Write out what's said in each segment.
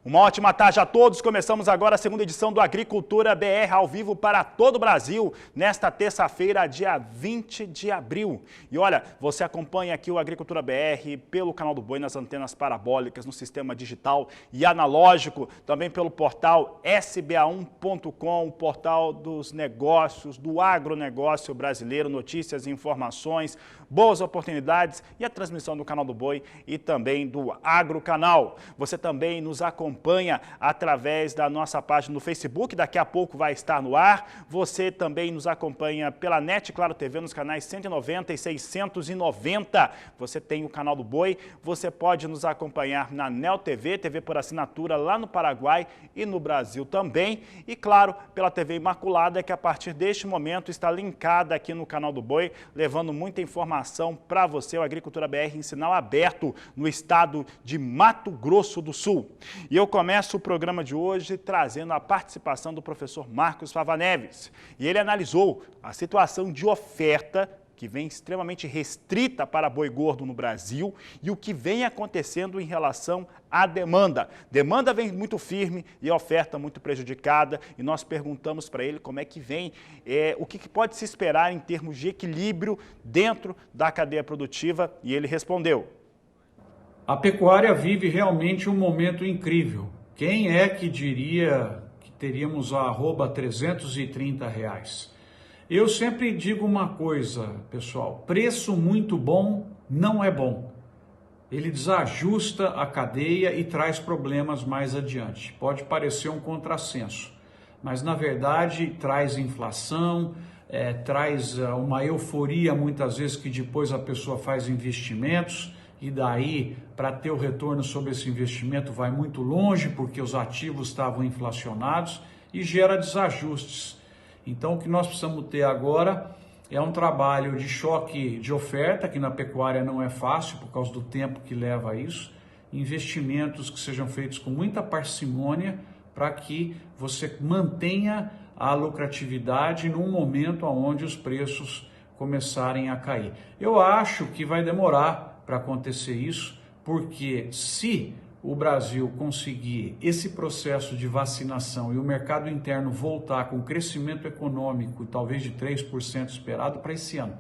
Uma ótima tarde a todos. Começamos agora a segunda edição do Agricultura BR ao vivo para todo o Brasil, nesta terça-feira, dia 20 de abril. E olha, você acompanha aqui o Agricultura BR pelo canal do Boi, nas antenas parabólicas, no sistema digital e analógico, também pelo portal sba1.com, o portal dos negócios, do agronegócio brasileiro, notícias e informações, boas oportunidades e a transmissão do canal do Boi e também do Agrocanal. Você também nos acompanha através da nossa página no Facebook, daqui a pouco vai estar no ar. Você também nos acompanha pela NET Claro TV nos canais 190 e 690. Você tem o canal do Boi, você pode nos acompanhar na Neo TV, TV por assinatura lá no Paraguai e no Brasil também. E claro, pela TV Imaculada, que a partir deste momento está linkada aqui no canal do Boi, levando muita informação para você, o Agricultura BR em sinal aberto no estado de Mato Grosso do Sul. E eu começo o programa de hoje trazendo a participação do professor Marcos Fava Neves. E ele analisou a situação de oferta que vem extremamente restrita para boi gordo no Brasil e o que vem acontecendo em relação à demanda. Demanda vem muito firme e a oferta muito prejudicada, e nós perguntamos para ele como é que vem, o que pode se esperar em termos de equilíbrio dentro da cadeia produtiva, e ele respondeu. A pecuária vive realmente um momento incrível. Quem é que diria que teríamos a arroba R$330? Eu sempre digo uma coisa, pessoal, preço muito bom não é bom. Ele desajusta a cadeia e traz problemas mais adiante. Pode parecer um contrassenso, mas na verdade traz inflação, traz uma euforia muitas vezes que depois a pessoa faz investimentos, e daí, para ter o retorno sobre esse investimento, vai muito longe, porque os ativos estavam inflacionados e gera desajustes. Então, o que nós precisamos ter agora é um trabalho de choque de oferta, que na pecuária não é fácil, por causa do tempo que leva a isso, investimentos que sejam feitos com muita parcimônia, para que você mantenha a lucratividade num momento onde os preços começarem a cair. Eu acho que vai demorar para acontecer isso, porque se o Brasil conseguir esse processo de vacinação e o mercado interno voltar com crescimento econômico, talvez de 3% esperado para esse ano,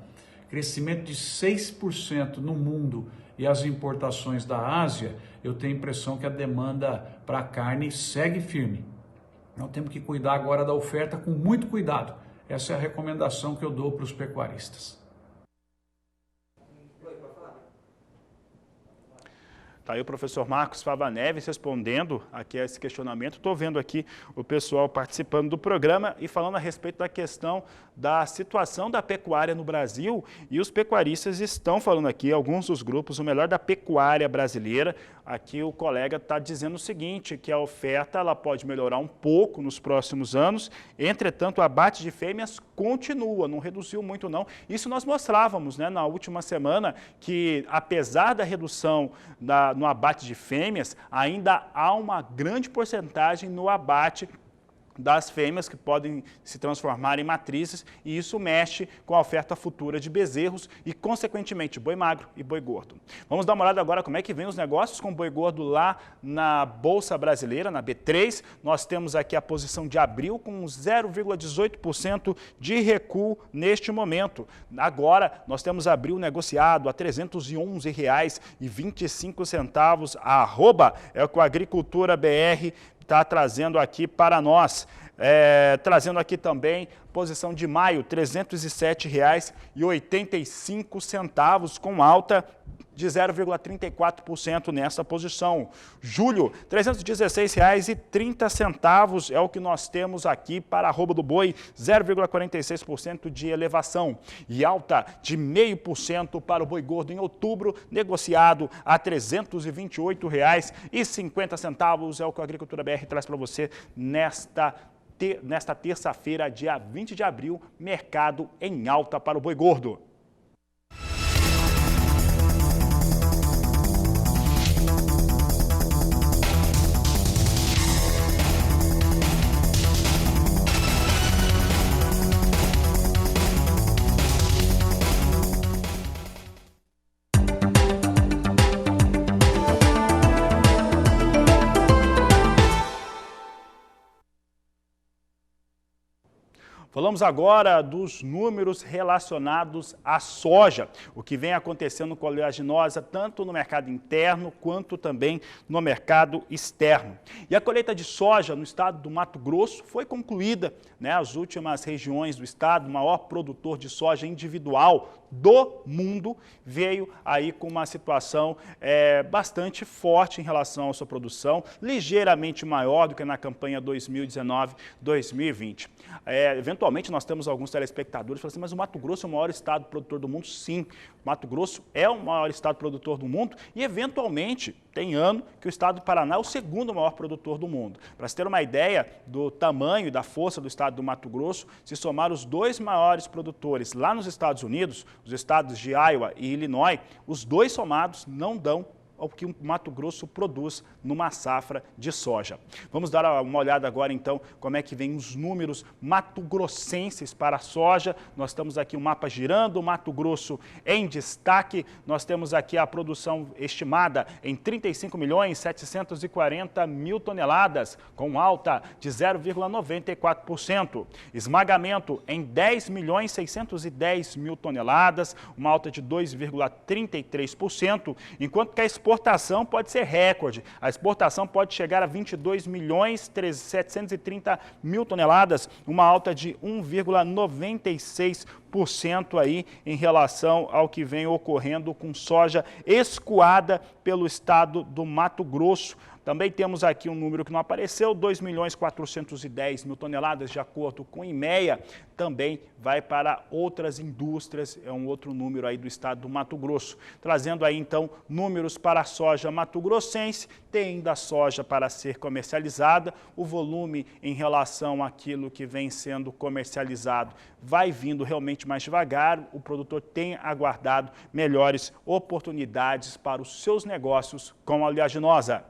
crescimento de 6% no mundo e as importações da Ásia, eu tenho a impressão que a demanda para carne segue firme. Nós temos que cuidar agora da oferta com muito cuidado. Essa é a recomendação que eu dou para os pecuaristas. Está aí o professor Marcos Fava Neves respondendo aqui a esse questionamento. Estou vendo aqui o pessoal participando do programa e falando a respeito da questão da situação da pecuária no Brasil. E os pecuaristas estão falando aqui, alguns dos grupos, o melhor da pecuária brasileira. Aqui o colega está dizendo o seguinte, que a oferta ela pode melhorar um pouco nos próximos anos, entretanto o abate de fêmeas continua, não reduziu muito não. Isso nós mostrávamos, né, na última semana, que apesar da redução no abate de fêmeas, ainda há uma grande porcentagem no abate das fêmeas que podem se transformar em matrizes, e isso mexe com a oferta futura de bezerros e, consequentemente, boi magro e boi gordo. Vamos dar uma olhada agora como é que vem os negócios com boi gordo lá na Bolsa Brasileira, na B3. Nós temos aqui a posição de abril com 0,18% de recuo neste momento. Agora, nós temos abril negociado a R$ 311,25. A arroba é o que o Agricultura BR está trazendo aqui para nós. Trazendo aqui também posição de maio, R$ 307,85, com alta de 0,34% nessa posição. Julho, R$ 316,30 é o que nós temos aqui para a arroba do boi, 0,46% de elevação. E alta de 0,5% para o boi gordo em outubro, negociado a R$ 328,50, é o que a Agricultura BR traz para você nesta terça-feira, dia 20 de abril, mercado em alta para o boi gordo. Falamos agora dos números relacionados à soja, o que vem acontecendo com a oleaginosa tanto no mercado interno quanto também no mercado externo. E a colheita de soja no estado do Mato Grosso foi concluída, né? As últimas regiões do estado, o maior produtor de soja individual do mundo, veio aí com uma situação bastante forte em relação à sua produção, ligeiramente maior do que na campanha 2019-2020. Eventualmente nós temos alguns telespectadores que falam assim, mas o Mato Grosso é o maior estado produtor do mundo? Sim, o Mato Grosso é o maior estado produtor do mundo e eventualmente tem ano que o estado do Paraná é o segundo maior produtor do mundo. Para se ter uma ideia do tamanho e da força do estado do Mato Grosso, se somar os dois maiores produtores lá nos Estados Unidos, os estados de Iowa e Illinois, os dois somados não dão ao que o Mato Grosso produz numa safra de soja. Vamos dar uma olhada agora, então, como é que vem os números mato-grossenses para a soja. Nós estamos aqui o mapa girando, o Mato Grosso em destaque. Nós temos aqui a produção estimada em 35.740.000 toneladas, com alta de 0,94%. Esmagamento em 10.610.000 toneladas, uma alta de 2,33%, enquanto que a exportação pode ser recorde. A exportação pode chegar a 22.730.000 toneladas, uma alta de 1,96% aí em relação ao que vem ocorrendo com soja escoada pelo estado do Mato Grosso. Também temos aqui um número que não apareceu, 2.410.000 toneladas, de acordo com o IMEA, também vai para outras indústrias, é um outro número aí do estado do Mato Grosso. Trazendo aí então números para a soja mato-grossense, tem ainda soja para ser comercializada, o volume em relação àquilo que vem sendo comercializado vai vindo realmente mais devagar, o produtor tem aguardado melhores oportunidades para os seus negócios com a oleaginosa.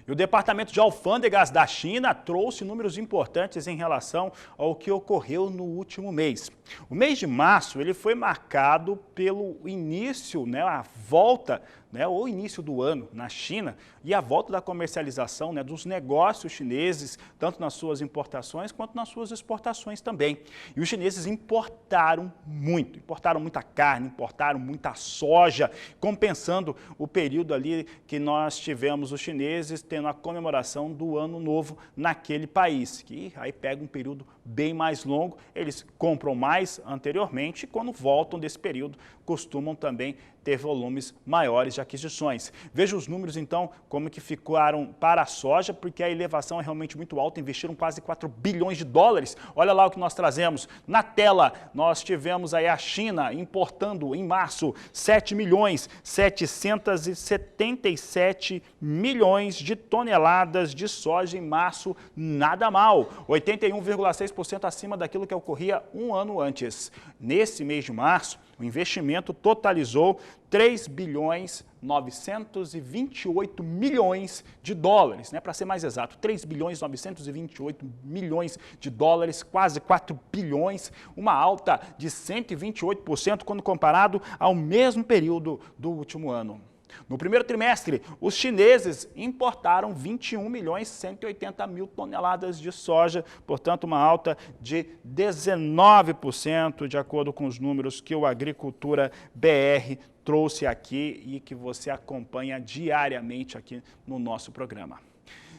E o Departamento de Alfândegas da China trouxe números importantes em relação ao que ocorreu no último mês. O mês de março ele foi marcado pelo início, a volta, o início do ano na China e a volta da comercialização dos negócios chineses, tanto nas suas importações quanto nas suas exportações também. E os chineses importaram muita carne, importaram muita soja, compensando o período ali que nós tivemos os chineses tendo a comemoração do Ano Novo naquele país, que aí pega um período bem mais longo, eles compram mais anteriormente e quando voltam desse período costumam também ter volumes maiores de aquisições. Veja os números então como que ficaram para a soja, porque a elevação é realmente muito alta, investiram quase 4 bilhões de dólares. Olha lá o que nós trazemos. Na tela nós tivemos aí a China importando em março 7.777 milhões de toneladas de soja em março, nada mal, 81,6% acima daquilo que ocorria um ano antes. Nesse mês de março, o investimento totalizou 3.928 milhões de dólares, para ser mais exato, 3.928 milhões de dólares, quase 4 bilhões, uma alta de 128% quando comparado ao mesmo período do último ano. No primeiro trimestre, os chineses importaram 21.180.000 toneladas de soja, portanto, uma alta de 19%, de acordo com os números que o Agricultura BR trouxe aqui e que você acompanha diariamente aqui no nosso programa.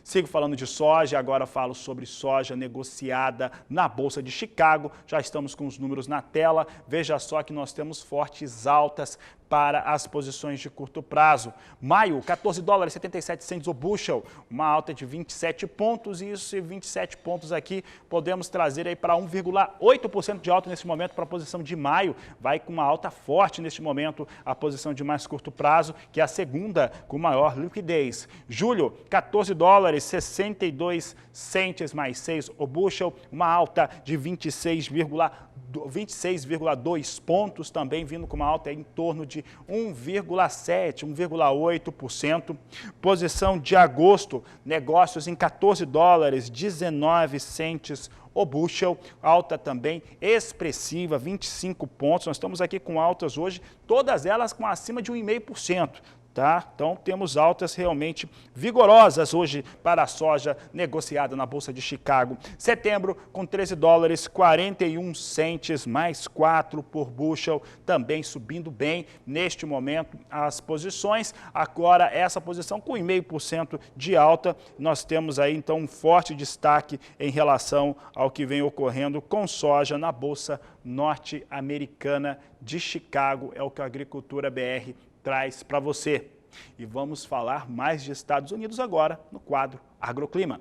Sigo falando de soja, agora falo sobre soja negociada na Bolsa de Chicago. Já estamos com os números na tela. Veja só que nós temos fortes altas para as posições de curto prazo. Maio, 14 dólares 77 cents o bushel, uma alta de 27 pontos, e isso 27 pontos aqui podemos trazer aí para 1,8% de alta nesse momento para a posição de maio, vai com uma alta forte neste momento a posição de mais curto prazo, que é a segunda com maior liquidez. Julho, 14 dólares 62 cents mais 6 o bushel, uma alta de 26,2%. 26,2 pontos, também vindo com uma alta em torno de 1,7, 1,8%. Posição de agosto, negócios em 14 dólares, 19 centes o bushel, alta também expressiva, 25 pontos. Nós estamos aqui com altas hoje, todas elas com acima de 1,5%. Tá? Então, temos altas realmente vigorosas hoje para a soja negociada na Bolsa de Chicago. Setembro, com 13 dólares, 41 centes, mais 4 por bushel, também subindo bem neste momento as posições. Agora, essa posição com 0,5% de alta, nós temos aí então um forte destaque em relação ao que vem ocorrendo com soja na Bolsa norte-americana de Chicago. É o que a Agricultura BR traz para você. E vamos falar mais de Estados Unidos agora no quadro Agroclima.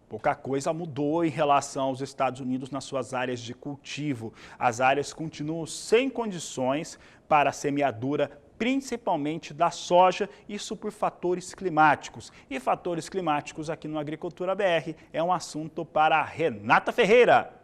Pouca coisa mudou em relação aos Estados Unidos nas suas áreas de cultivo. As áreas continuam sem condições para a semeadura, principalmente da soja, isso por fatores climáticos. E fatores climáticos aqui no Agricultura BR é um assunto para a Renata Ferreira.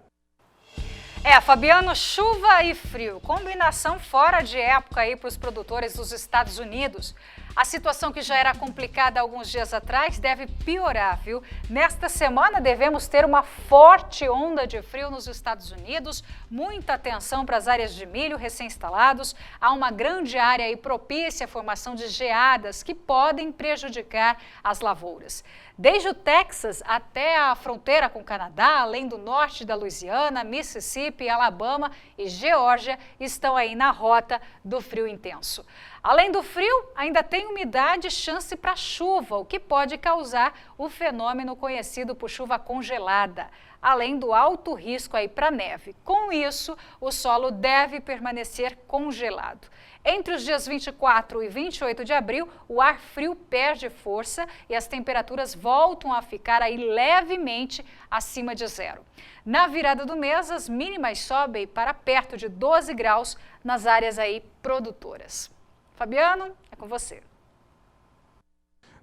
Fabiano, chuva e frio, combinação fora de época aí para os produtores dos Estados Unidos. A situação que já era complicada alguns dias atrás deve piorar, viu? Nesta semana devemos ter uma forte onda de frio nos Estados Unidos, muita atenção para as áreas de milho recém-instalados. Há uma grande área aí propícia à formação de geadas que podem prejudicar as lavouras. Desde o Texas até a fronteira com o Canadá, além do norte da Louisiana, Mississippi, Alabama e Geórgia estão aí na rota do frio intenso. Além do frio, ainda tem umidade e chance para chuva, o que pode causar o fenômeno conhecido por chuva congelada, além do alto risco aí para neve. Com isso, o solo deve permanecer congelado. Entre os dias 24 e 28 de abril, o ar frio perde força e as temperaturas voltam a ficar aí levemente acima de zero. Na virada do mês, as mínimas sobem para perto de 12 graus nas áreas aí produtoras. Fabiano, é com você.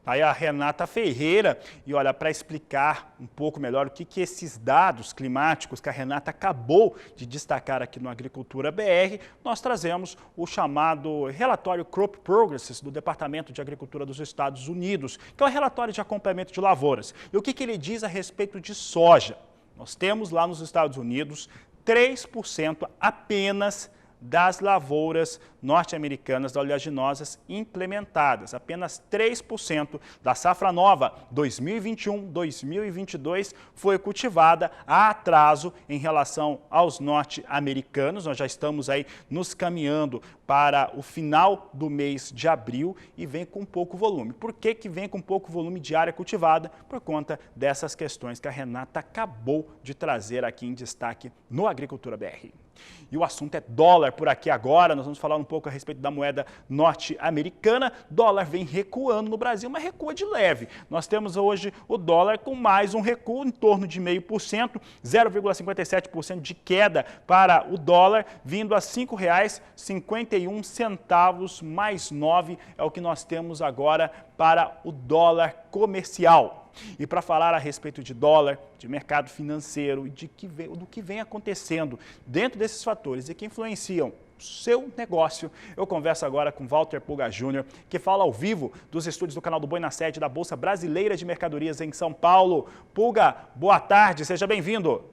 Aí a Renata Ferreira, e olha, para explicar um pouco melhor o que esses dados climáticos que a Renata acabou de destacar aqui no Agricultura BR, nós trazemos o chamado relatório Crop Progress do Departamento de Agricultura dos Estados Unidos, que é o relatório de acompanhamento de lavouras. E o que ele diz a respeito de soja? Nós temos lá nos Estados Unidos 3% apenas das lavouras norte-americanas oleaginosas implementadas. Apenas 3% da safra nova 2021-2022 foi cultivada a atraso em relação aos norte-americanos. Nós já estamos aí nos caminhando para o final do mês de abril e vem com pouco volume. Por que vem com pouco volume de área cultivada? Por conta dessas questões que a Renata acabou de trazer aqui em destaque no Agricultura BR. E o assunto é dólar por aqui agora. Nós vamos falar um pouco a respeito da moeda norte-americana. Dólar vem recuando no Brasil, mas recua de leve. Nós temos hoje o dólar com mais um recuo em torno de 0,5%, 0,57% de queda para o dólar, vindo a R$ 5,51 mais 9 é o que nós temos agora para o dólar comercial. E para falar a respeito de dólar, de mercado financeiro e do que vem acontecendo dentro desses fatores e que influenciam o seu negócio, eu converso agora com Walter Pulga Júnior, que fala ao vivo dos estúdios do canal do Boi na Sede da Bolsa Brasileira de Mercadorias em São Paulo. Pulga, boa tarde, seja bem-vindo.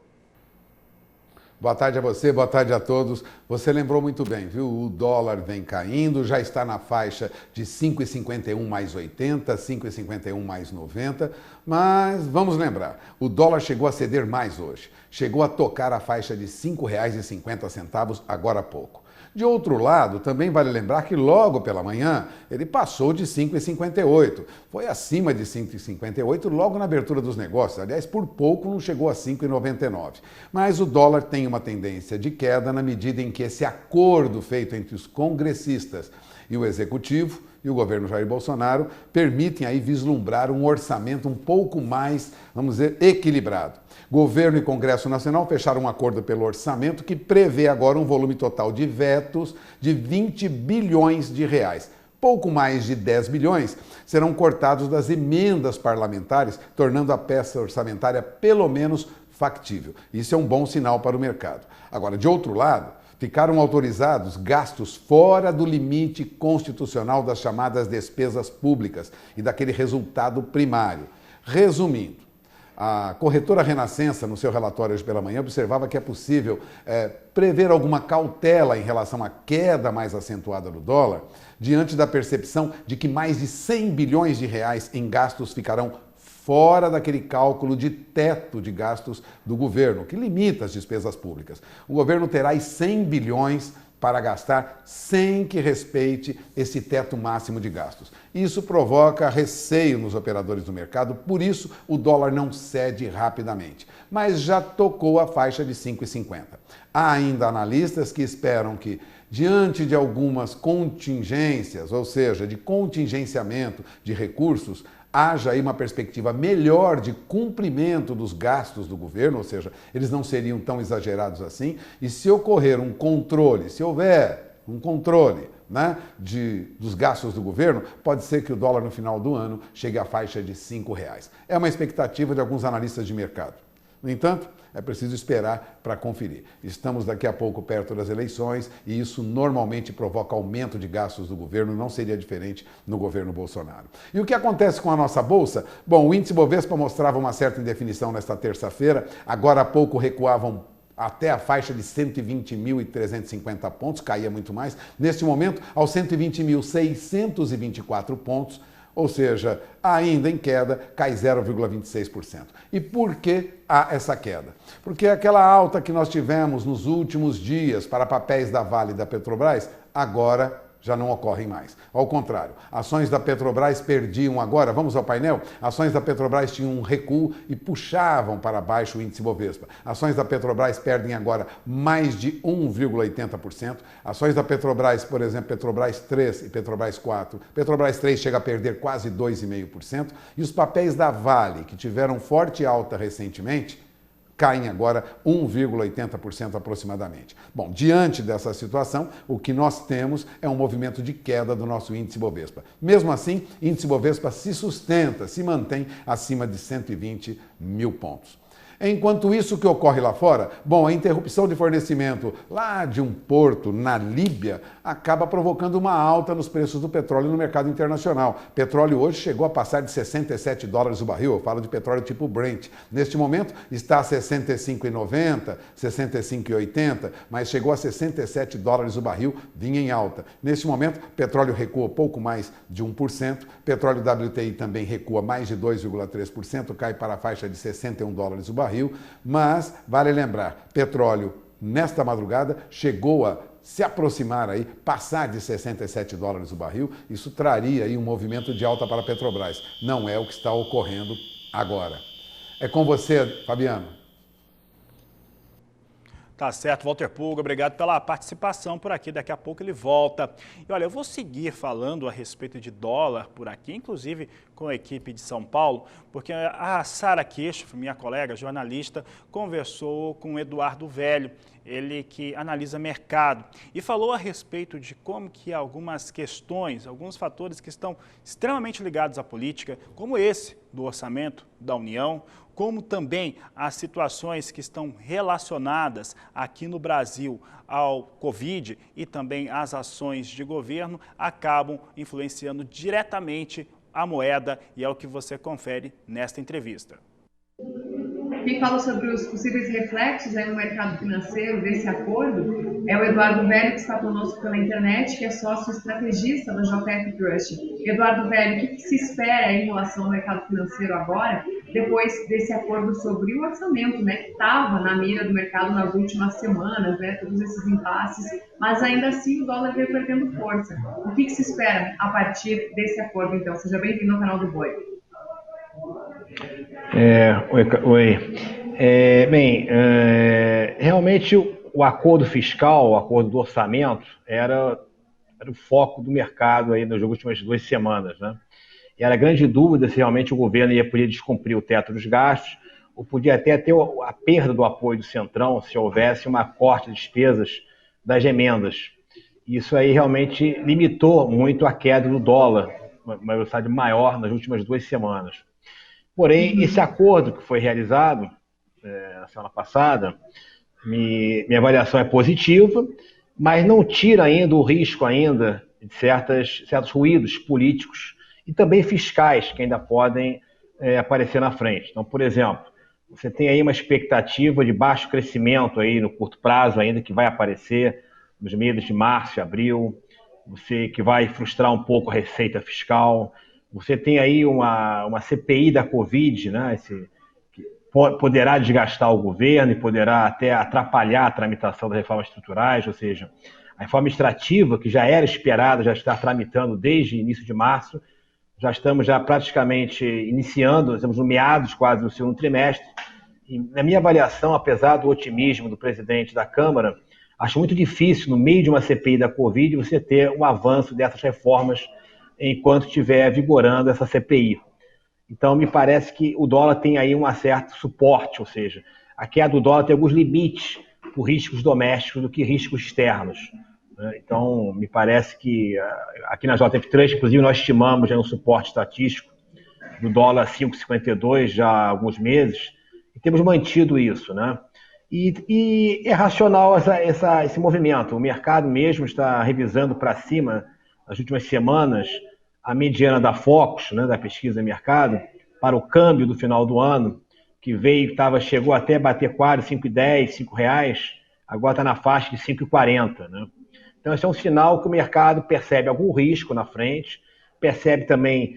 Boa tarde a você, boa tarde a todos. Você lembrou muito bem, viu? O dólar vem caindo, já está na faixa de 5,51 mais 80, 5,51 mais 90, mas vamos lembrar, o dólar chegou a ceder mais hoje. Chegou a tocar a faixa de R$ 5,50 agora há pouco. De outro lado, também vale lembrar que logo pela manhã ele passou de 5,58. Foi acima de 5,58 logo na abertura dos negócios. Aliás, por pouco não chegou a 5,99. Mas o dólar tem uma tendência de queda na medida em que esse acordo feito entre os congressistas e o executivo e o governo Jair Bolsonaro permitem aí vislumbrar um orçamento um pouco mais, vamos dizer, equilibrado. Governo e Congresso Nacional fecharam um acordo pelo orçamento que prevê agora um volume total de vetos de 20 bilhões de reais. Pouco mais de 10 bilhões serão cortados das emendas parlamentares, tornando a peça orçamentária pelo menos factível. Isso é um bom sinal para o mercado. Agora, de outro lado, ficaram autorizados gastos fora do limite constitucional das chamadas despesas públicas e daquele resultado primário. Resumindo, a corretora Renascença, no seu relatório hoje pela manhã, observava que é possível prever alguma cautela em relação à queda mais acentuada do dólar, diante da percepção de que mais de 100 bilhões de reais em gastos ficarão fora daquele cálculo de teto de gastos do governo, que limita as despesas públicas. O governo terá aí 100 bilhões para gastar sem que respeite esse teto máximo de gastos. Isso provoca receio nos operadores do mercado, por isso o dólar não cede rapidamente, mas já tocou a faixa de 5,50. Há ainda analistas que esperam que, diante de algumas contingências, ou seja, de contingenciamento de recursos, haja aí uma perspectiva melhor de cumprimento dos gastos do governo, ou seja, eles não seriam tão exagerados assim, e se ocorrer um controle, se houver um controle, né, dos gastos do governo, pode ser que o dólar no final do ano chegue à faixa de R$5. É uma expectativa de alguns analistas de mercado. No entanto, é preciso esperar para conferir. Estamos daqui a pouco perto das eleições e isso normalmente provoca aumento de gastos do governo, não seria diferente no governo Bolsonaro. E o que acontece com a nossa Bolsa? Bom, o índice Bovespa mostrava uma certa indefinição nesta terça-feira, agora há pouco recuavam até a faixa de 120.350 pontos, caía muito mais. Neste momento, aos 120.624 pontos, ou seja, ainda em queda, cai 0,26%. E por que há essa queda? Porque aquela alta que nós tivemos nos últimos dias para papéis da Vale e da Petrobras, agora já não ocorrem mais. Ao contrário, ações da Petrobras perdiam agora, vamos ao painel, ações da Petrobras tinham um recuo e puxavam para baixo o índice Bovespa. Ações da Petrobras perdem agora mais de 1,80%. Ações da Petrobras, por exemplo, Petrobras 3 e Petrobras 4. Petrobras 3 chega a perder quase 2,5%. E os papéis da Vale, que tiveram forte alta recentemente, caem agora 1,80% aproximadamente. Bom, diante dessa situação, o que nós temos é um movimento de queda do nosso índice Bovespa. Mesmo assim, o índice Bovespa se sustenta, se mantém acima de 120 mil pontos. Enquanto isso, o que ocorre lá fora? Bom, a interrupção de fornecimento lá de um porto na Líbia acaba provocando uma alta nos preços do petróleo no mercado internacional. Petróleo hoje chegou a passar de $67 o barril, eu falo de petróleo tipo Brent. Neste momento está a 65,90, 65,80, mas chegou a $67 o barril, vinha em alta. Neste momento, petróleo recua pouco mais de 1%, petróleo WTI também recua mais de 2,3%, cai para a faixa de $61 o barril. Mas, vale lembrar, petróleo nesta madrugada chegou a se aproximar aí, passar de $67 o barril, isso traria aí um movimento de alta para a Petrobras. Não é o que está ocorrendo agora. É com você, Fabiano. Tá certo, Walter Pulga, obrigado pela participação por aqui, daqui a pouco ele volta. E olha, eu vou seguir falando a respeito de dólar por aqui, inclusive com a equipe de São Paulo, porque a Sara Queixo, minha colega jornalista, conversou com o Eduardo Velho, ele que analisa mercado, e falou a respeito de como que algumas questões, alguns fatores que estão extremamente ligados à política, como esse do orçamento da União, como também as situações que estão relacionadas aqui no Brasil ao Covid e também as ações de governo, acabam influenciando diretamente a moeda, e é o que você confere nesta entrevista. Quem fala sobre os possíveis reflexos aí no mercado financeiro desse acordo é o Eduardo Velho, que está conosco pela internet, que é sócio estrategista da JF Trust. Eduardo Velho, o que se espera aí em relação ao mercado financeiro agora, depois desse acordo sobre o orçamento, né, que estava na mira do mercado nas últimas semanas, né, todos esses impasses, mas ainda assim o dólar veio perdendo força. O que se espera a partir desse acordo, então? Seja bem-vindo ao canal do Boi. Realmente o acordo fiscal, o acordo do orçamento, era o foco do mercado aí nas últimas 2 semanas, né? E era grande dúvida se realmente o governo podia descumprir o teto dos gastos, ou podia até ter a perda do apoio do Centrão se houvesse uma corte de despesas das emendas. Isso aí realmente limitou muito a queda do dólar, uma velocidade maior nas últimas 2 semanas. Porém, esse acordo que foi realizado na semana passada, minha avaliação é positiva, mas não tira ainda o risco ainda de certos ruídos políticos e também fiscais que ainda podem aparecer na frente. Então, por exemplo, você tem aí uma expectativa de baixo crescimento aí no curto prazo ainda que vai aparecer nos meses de março e abril, que vai frustrar um pouco a receita fiscal. Você tem aí uma CPI da Covid, né, que poderá desgastar o governo e poderá até atrapalhar a tramitação das reformas estruturais, ou seja, a reforma extrativa, que já era esperada, já está tramitando desde o início de março, já estamos praticamente iniciando, estamos no meados quase do segundo trimestre. E, na minha avaliação, apesar do otimismo do presidente da Câmara, acho muito difícil, no meio de uma CPI da Covid, você ter um avanço dessas reformas enquanto estiver vigorando essa CPI. Então, me parece que o dólar tem aí um certo suporte, ou seja, a queda do dólar tem alguns limites por riscos domésticos do que riscos externos. Então, me parece que aqui na JF Trust, inclusive, nós estimamos um suporte estatístico do dólar 5,52 já há alguns meses, e temos mantido isso, né? E é racional esse movimento. O mercado mesmo está revisando para cima, nas últimas semanas, a mediana da Focus, né, da pesquisa de mercado, para o câmbio do final do ano, que chegou até a bater quase R$5,10, R$5, agora está na faixa de 5,40, né? Então, esse é um sinal que o mercado percebe algum risco na frente, percebe também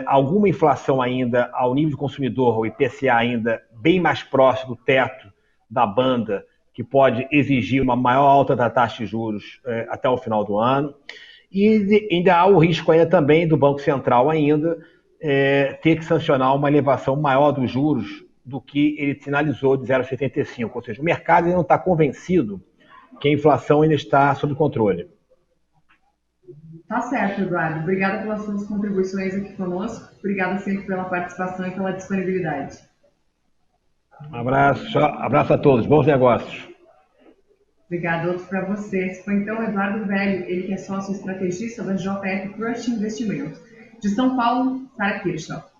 alguma inflação ainda ao nível do consumidor, o IPCA ainda bem mais próximo do teto da banda, que pode exigir uma maior alta da taxa de juros até o final do ano. E ainda há o risco ainda também do Banco Central ainda ter que sancionar uma elevação maior dos juros do que ele sinalizou de 0,75. Ou seja, o mercado ainda não está convencido que a inflação ainda está sob controle. Tá certo, Eduardo. Obrigada pelas suas contribuições aqui conosco. Obrigada sempre pela participação e pela disponibilidade. Um abraço a todos. Bons negócios. Obrigado, outro para você. Esse foi então o Eduardo Velho, ele que é sócio estrategista da JF Trust Investimentos. De São Paulo, Sara Kirchhoff.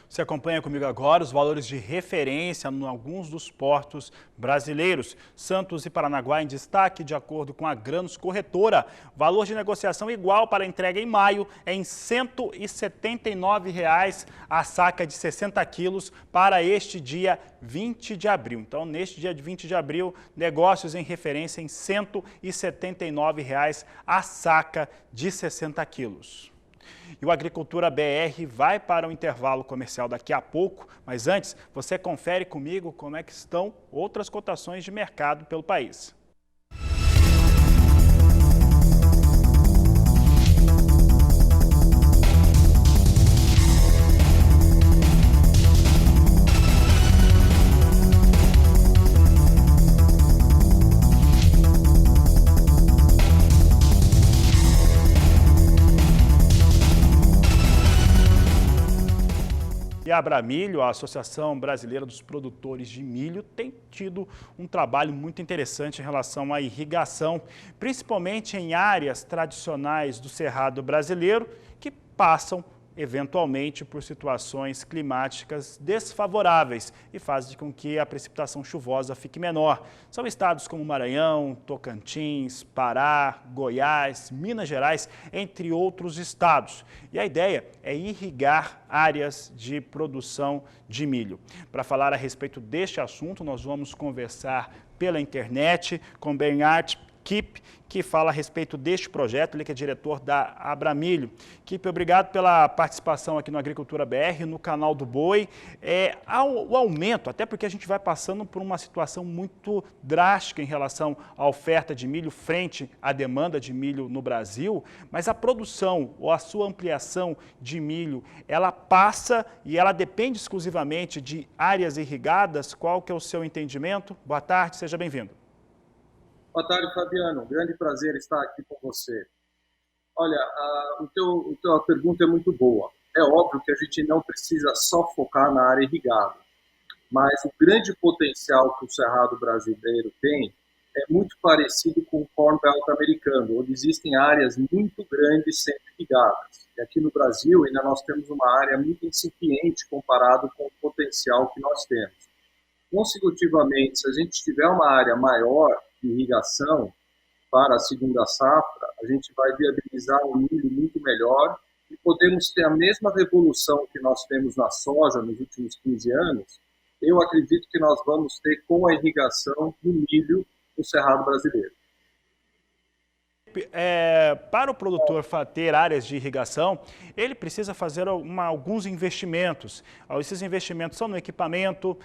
Você acompanha comigo agora os valores de referência em alguns dos portos brasileiros. Santos e Paranaguá em destaque, de acordo com a Granos Corretora. Valor de negociação igual para entrega em maio é em R$ 179,00 a saca de 60 quilos para este dia 20 de abril. Então, neste dia de 20 de abril, negócios em referência em R$ 179,00 a saca de 60 quilos. E o Agricultura BR vai para o intervalo comercial daqui a pouco, mas antes você confere comigo como é que estão outras cotações de mercado pelo país. E a Abramilho, a Associação Brasileira dos Produtores de Milho, tem tido um trabalho muito interessante em relação à irrigação, principalmente em áreas tradicionais do Cerrado brasileiro, que passam eventualmente por situações climáticas desfavoráveis e fazem com que a precipitação chuvosa fique menor. São estados como Maranhão, Tocantins, Pará, Goiás, Minas Gerais, entre outros estados. E a ideia é irrigar áreas de produção de milho. Para falar a respeito deste assunto, nós vamos conversar pela internet com Bernard Kipp, que fala a respeito deste projeto, ele que é diretor da Abramilho. Kipp, obrigado pela participação aqui no Agricultura BR, no canal do Boi. O aumento, até porque a gente vai passando por uma situação muito drástica em relação à oferta de milho frente à demanda de milho no Brasil, mas a produção ou a sua ampliação de milho, ela passa e ela depende exclusivamente de áreas irrigadas. Qual que é o seu entendimento? Boa tarde, seja bem-vindo. Boa tarde, Fabiano. Grande prazer estar aqui com você. Olha, a tua pergunta é muito boa. É óbvio que a gente não precisa só focar na área irrigada, mas o grande potencial que o Cerrado brasileiro tem é muito parecido com o Corn Belt americano, onde existem áreas muito grandes sendo irrigadas. E aqui no Brasil ainda nós temos uma área muito incipiente comparado com o potencial que nós temos. Consecutivamente, se a gente tiver uma área maior de irrigação para a segunda safra, a gente vai viabilizar um milho muito melhor e podemos ter a mesma revolução que nós temos na soja nos últimos 15 anos. Eu acredito que nós vamos ter com a irrigação do milho no Cerrado brasileiro. Para o produtor ter áreas de irrigação, ele precisa fazer alguns investimentos. Esses investimentos são no equipamento,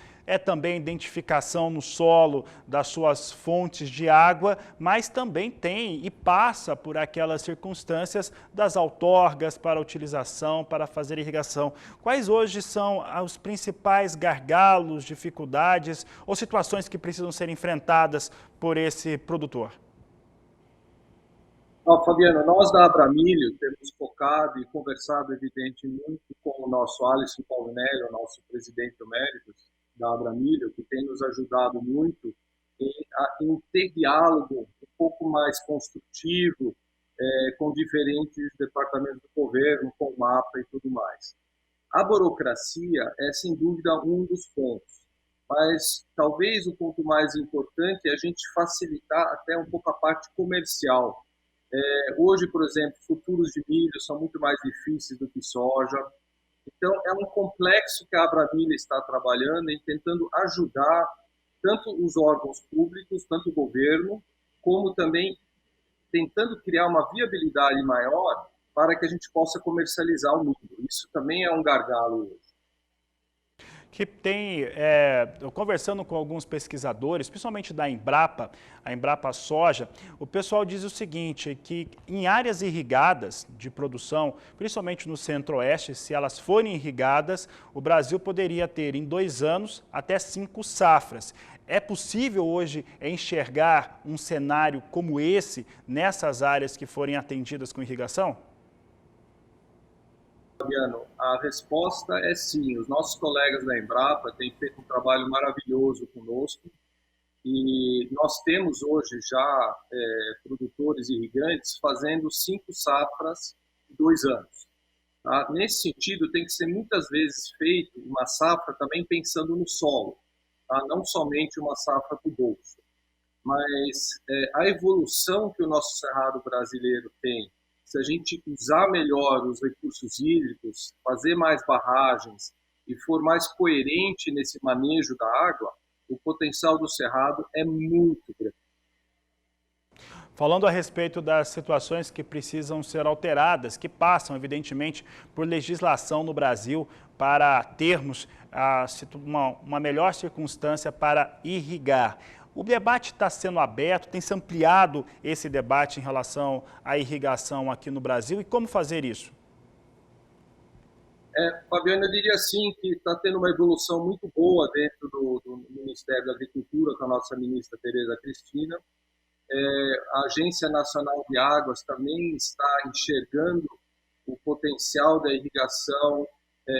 também identificação no solo das suas fontes de água, mas também tem e passa por aquelas circunstâncias das outorgas para utilização, para fazer irrigação. Quais hoje são os principais gargalos, dificuldades ou situações que precisam ser enfrentadas por esse produtor? Fabiano, nós da Abramilho temos focado e conversado, evidente, muito com o nosso Alisson Paulinelli, o nosso presidente emérito da Abramilho, que tem nos ajudado muito em ter diálogo um pouco mais construtivo com diferentes departamentos do governo, com o MAPA e tudo mais. A burocracia é, sem dúvida, um dos pontos, mas talvez o ponto mais importante é a gente facilitar até um pouco a parte comercial. Hoje, por exemplo, futuros de milho são muito mais difíceis do que soja. Então, é um complexo que a Abramilho está trabalhando em tentando ajudar tanto os órgãos públicos, tanto o governo, como também tentando criar uma viabilidade maior para que a gente possa comercializar o milho. Isso também é um gargalo hoje. Que tem, conversando com alguns pesquisadores, principalmente da Embrapa, a Embrapa Soja, o pessoal diz o seguinte, que em áreas irrigadas de produção, principalmente no centro-oeste, se elas forem irrigadas, o Brasil poderia ter em 2 anos até 5 safras. É possível hoje enxergar um cenário como esse nessas áreas que forem atendidas com irrigação? Fabiano, a resposta é sim. Os nossos colegas da Embrapa têm feito um trabalho maravilhoso conosco e nós temos hoje já produtores irrigantes fazendo 5 safras em 2 anos. Tá? Nesse sentido, tem que ser muitas vezes feito uma safra também pensando no solo, tá? Não somente uma safra para o bolso. Mas a evolução que o nosso cerrado brasileiro tem, se a gente usar melhor os recursos hídricos, fazer mais barragens e for mais coerente nesse manejo da água, o potencial do cerrado é muito grande. Falando a respeito das situações que precisam ser alteradas, que passam, evidentemente, por legislação no Brasil para termos uma melhor circunstância para irrigar. O debate está sendo aberto, tem se ampliado esse debate em relação à irrigação aqui no Brasil e como fazer isso? Fabiano, eu diria assim que está tendo uma evolução muito boa dentro do Ministério da Agricultura com a nossa ministra Tereza Cristina. A Agência Nacional de Águas também está enxergando o potencial da irrigação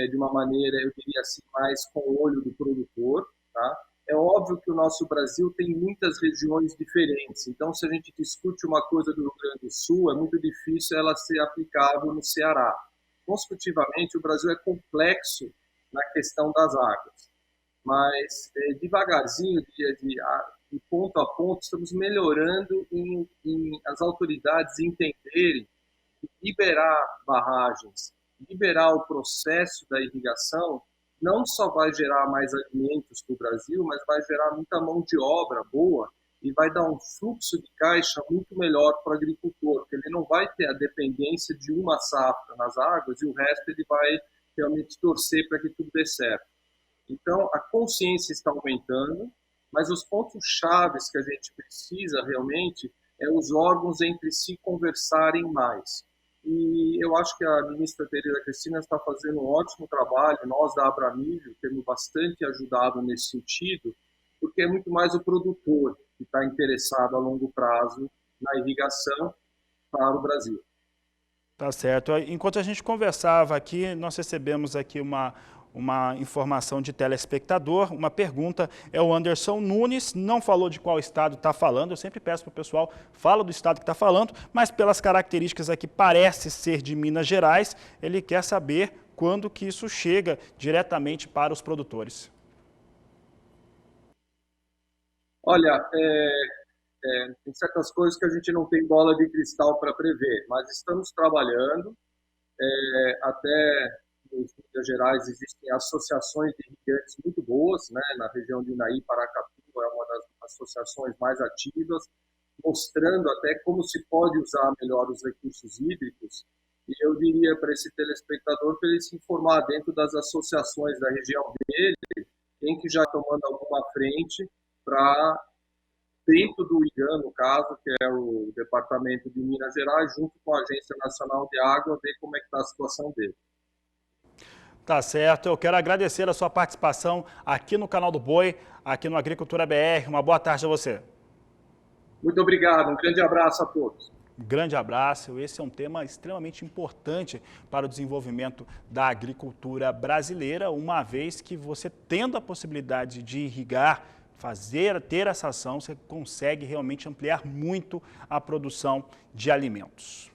de uma maneira, eu diria assim, mais com o olho do produtor, tá? É óbvio que o nosso Brasil tem muitas regiões diferentes, então se a gente discute uma coisa do Rio Grande do Sul, é muito difícil ela ser aplicável no Ceará. Consecutivamente, o Brasil é complexo na questão das águas, mas devagarzinho, de ponto a ponto, estamos melhorando em as autoridades entenderem que liberar barragens, liberar o processo da irrigação, não só vai gerar mais alimentos para o Brasil, mas vai gerar muita mão de obra boa e vai dar um fluxo de caixa muito melhor para o agricultor, porque ele não vai ter a dependência de uma safra nas águas e o resto ele vai realmente torcer para que tudo dê certo. Então, a consciência está aumentando, mas os pontos chaves que a gente precisa realmente é os órgãos entre si conversarem mais. E eu acho que a ministra Tereza Cristina está fazendo um ótimo trabalho, nós da Abramilho temos bastante ajudado nesse sentido, porque é muito mais o produtor que está interessado a longo prazo na irrigação para o Brasil. Tá certo. Enquanto a gente conversava aqui, nós recebemos aqui uma informação de telespectador, uma pergunta, é o Anderson Nunes, não falou de qual estado está falando, eu sempre peço para o pessoal, fala do estado que está falando, mas pelas características aqui parece ser de Minas Gerais, ele quer saber quando que isso chega diretamente para os produtores. Olha, tem certas coisas que a gente não tem bola de cristal para prever, mas estamos trabalhando, até em Minas Gerais existem associações de irrigantes muito boas, né? Na região de Inaí, Paracatu é uma das associações mais ativas, mostrando até como se pode usar melhor os recursos hídricos. E eu diria para esse telespectador para ele se informar dentro das associações da região dele, quem que já está tomando alguma frente para, dentro do IGAN, no caso, que é o Departamento de Minas Gerais, junto com a Agência Nacional de Água, ver como é que está a situação dele. Tá certo, eu quero agradecer a sua participação aqui no canal do Boi, aqui no Agricultura BR. Uma boa tarde a você. Muito obrigado, um grande abraço a todos. Um grande abraço, esse é um tema extremamente importante para o desenvolvimento da agricultura brasileira, uma vez que você tendo a possibilidade de irrigar, ter essa ação, você consegue realmente ampliar muito a produção de alimentos.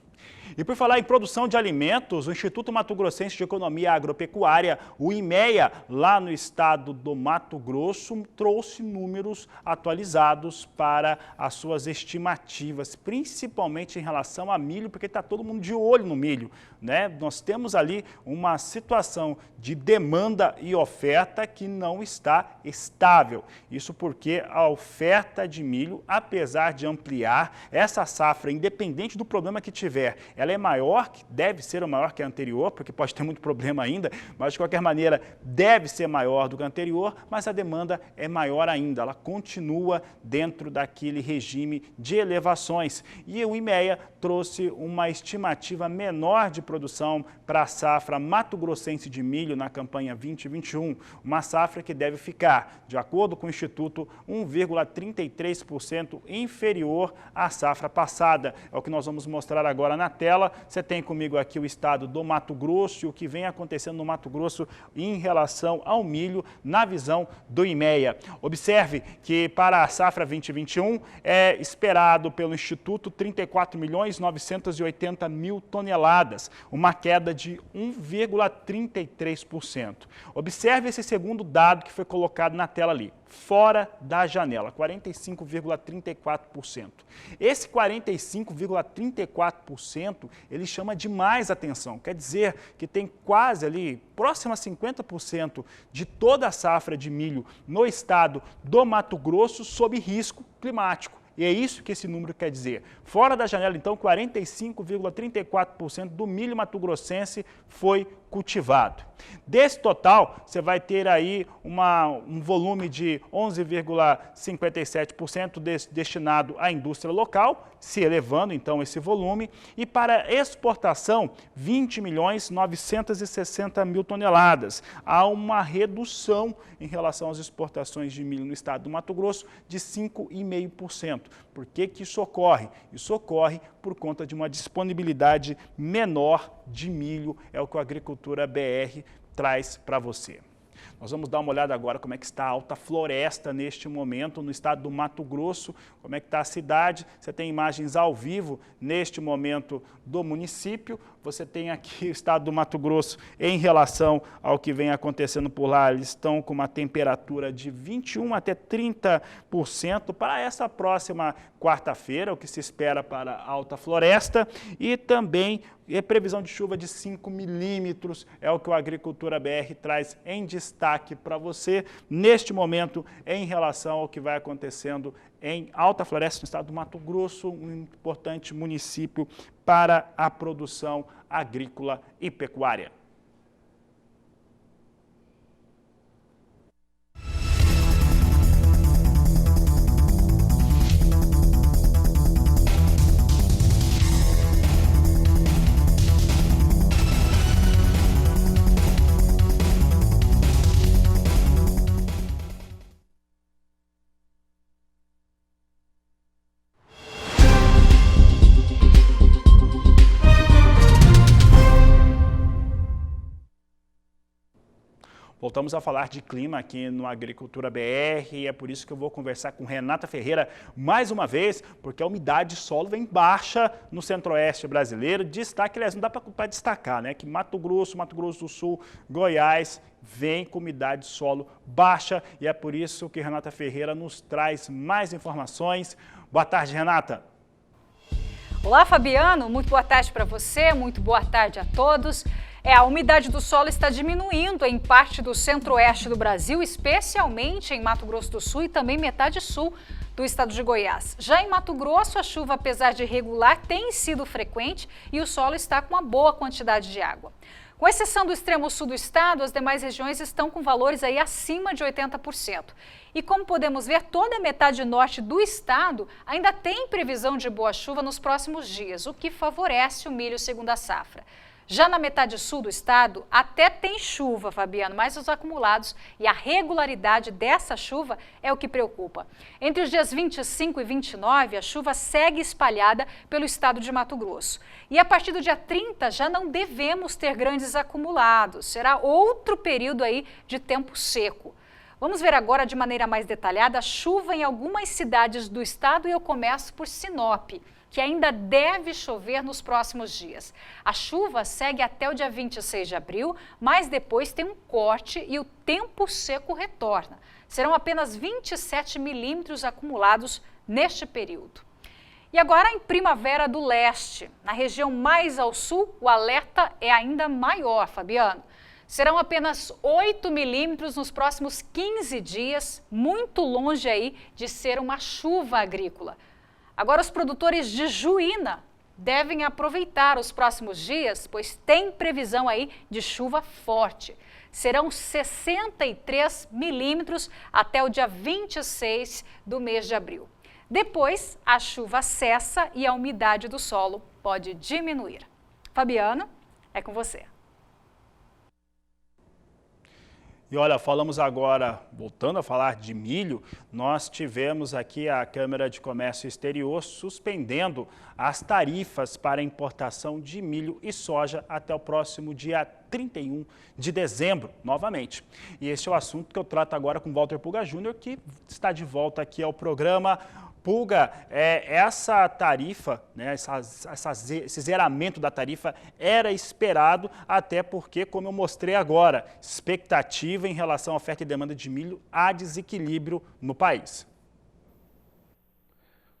E por falar em produção de alimentos, o Instituto Mato Grossense de Economia Agropecuária, o IMEA, lá no estado do Mato Grosso, trouxe números atualizados para as suas estimativas, principalmente em relação a milho, porque está todo mundo de olho no milho, né? Nós temos ali uma situação de demanda e oferta que não está estável. Isso porque a oferta de milho, apesar de ampliar, essa safra, independente do problema que tiver, ela é maior, deve ser maior que a anterior, porque pode ter muito problema ainda, mas de qualquer maneira deve ser maior do que a anterior, mas a demanda é maior ainda, ela continua dentro daquele regime de elevações. E o IMEA trouxe uma estimativa menor de produção para a safra mato-grossense de milho na campanha 2021, uma safra que deve ficar, de acordo com o Instituto, 1,33% inferior à safra passada. É o que nós vamos mostrar agora na tela. Você tem comigo aqui o estado do Mato Grosso e o que vem acontecendo no Mato Grosso em relação ao milho na visão do IMEA. Observe que para a safra 2021 é esperado pelo Instituto 34.980.000 toneladas, uma queda de 1,33%. Observe esse segundo dado que foi colocado na tela ali, fora da janela, 45,34%. Esse 45,34%, ele chama demais atenção, quer dizer que tem quase ali, próximo a 50% de toda a safra de milho no estado do Mato Grosso sob risco climático. E é isso que esse número quer dizer. Fora da janela, então, 45,34% do milho mato-grossense foi cultivado. Desse total, você vai ter aí um volume de 11,57% destinado à indústria local, se elevando então esse volume, e para exportação, 20.960.000 toneladas. Há uma redução em relação às exportações de milho no estado do Mato Grosso de 5,5%. Por que que isso ocorre? Isso ocorre por conta de uma disponibilidade menor de milho, é o que a Agricultura BR traz para você. Nós vamos dar uma olhada agora como é que está a Alta Floresta neste momento no estado do Mato Grosso, como é que está a cidade. Você tem imagens ao vivo neste momento do município. você tem aqui o estado do Mato Grosso em relação ao que vem acontecendo por lá. Eles estão com uma temperatura de 21% até 30% para essa próxima quarta-feira, o que se espera para a Alta Floresta, e também previsão de chuva de 5 milímetros, é o que o Agricultura BR traz em destaque para você, neste momento, em relação ao que vai acontecendo em Alta Floresta, no estado do Mato Grosso, um importante município para a produção agrícola e pecuária. Voltamos a falar de clima aqui no Agricultura BR e é por isso que eu vou conversar com Renata Ferreira mais uma vez, porque a umidade de solo vem baixa no centro-oeste brasileiro. Destaque, aliás, não dá para destacar, né? Que Mato Grosso do Sul, Goiás, vem com umidade de solo baixa e é por isso que Renata Ferreira nos traz mais informações. Boa tarde, Renata. Olá, Fabiano. Muito boa tarde para você, muito boa tarde a todos. A umidade do solo está diminuindo em parte do centro-oeste do Brasil, especialmente em Mato Grosso do Sul e também metade sul do estado de Goiás. Já em Mato Grosso, a chuva, apesar de irregular, tem sido frequente e o solo está com uma boa quantidade de água. Com exceção do extremo sul do estado, as demais regiões estão com valores aí acima de 80%. E como podemos ver, toda a metade norte do estado ainda tem previsão de boa chuva nos próximos dias, o que favorece o milho segunda safra. Já na metade sul do estado, até tem chuva, Fabiano, mas os acumulados e a regularidade dessa chuva é o que preocupa. Entre os dias 25 e 29, a chuva segue espalhada pelo estado de Mato Grosso. E a partir do dia 30, já não devemos ter grandes acumulados. Será outro período aí de tempo seco. Vamos ver agora de maneira mais detalhada a chuva em algumas cidades do estado e eu começo por Sinop, que ainda deve chover nos próximos dias. A chuva segue até o dia 26 de abril, mas depois tem um corte e o tempo seco retorna. Serão apenas 27 milímetros acumulados neste período. E agora em Primavera do Leste, na região mais ao sul, o alerta é ainda maior, Fabiano. Serão apenas 8 milímetros nos próximos 15 dias, muito longe aí de ser uma chuva agrícola. Agora, os produtores de Juína devem aproveitar os próximos dias, pois tem previsão aí de chuva forte. Serão 63 milímetros até o dia 26 do mês de abril. Depois, a chuva cessa e a umidade do solo pode diminuir. Fabiano, é com você. E olha, falamos agora, voltando a falar de milho, nós tivemos aqui a Câmara de Comércio Exterior suspendendo as tarifas para importação de milho e soja até o próximo dia 31 de dezembro, novamente. E esse é o assunto que eu trato agora com Walter Pulga Júnior, que está de volta aqui ao programa. Pulga, essa tarifa, né, esse zeramento da tarifa era esperado, até porque, como eu mostrei agora, expectativa em relação à oferta e demanda de milho, há desequilíbrio no país.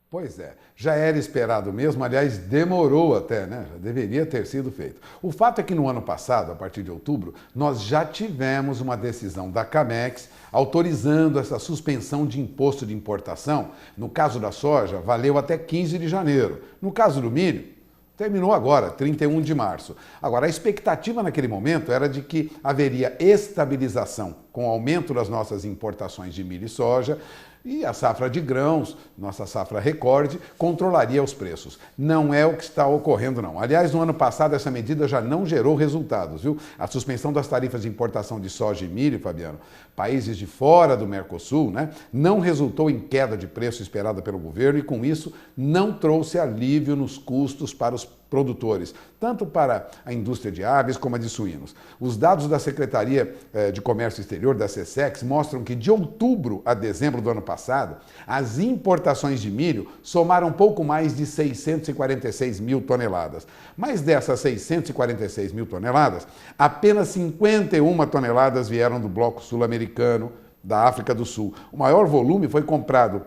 Pois é, já era esperado mesmo, aliás, demorou até, né? Já deveria ter sido feito. O fato é que no ano passado, a partir de outubro, nós já tivemos uma decisão da CAMEX autorizando essa suspensão de imposto de importação. No caso da soja, valeu até 15 de janeiro. No caso do milho, terminou agora, 31 de março. Agora, a expectativa naquele momento era de que haveria estabilização com o aumento das nossas importações de milho e soja, e a safra de grãos, nossa safra recorde, controlaria os preços. Não é o que está ocorrendo, não. Aliás, no ano passado, essa medida já não gerou resultados, viu? A suspensão das tarifas de importação de soja e milho, Fabiano, países de fora do Mercosul, né, não resultou em queda de preço esperada pelo governo e, com isso, não trouxe alívio nos custos para os produtores, tanto para a indústria de aves como a de suínos. Os dados da Secretaria de Comércio Exterior, da SECEX, mostram que de outubro a dezembro do ano passado, as importações de milho somaram pouco mais de 646 mil toneladas. Mas dessas 646 mil toneladas, apenas 51 toneladas vieram do bloco sul-americano, da África do Sul. O maior volume foi comprado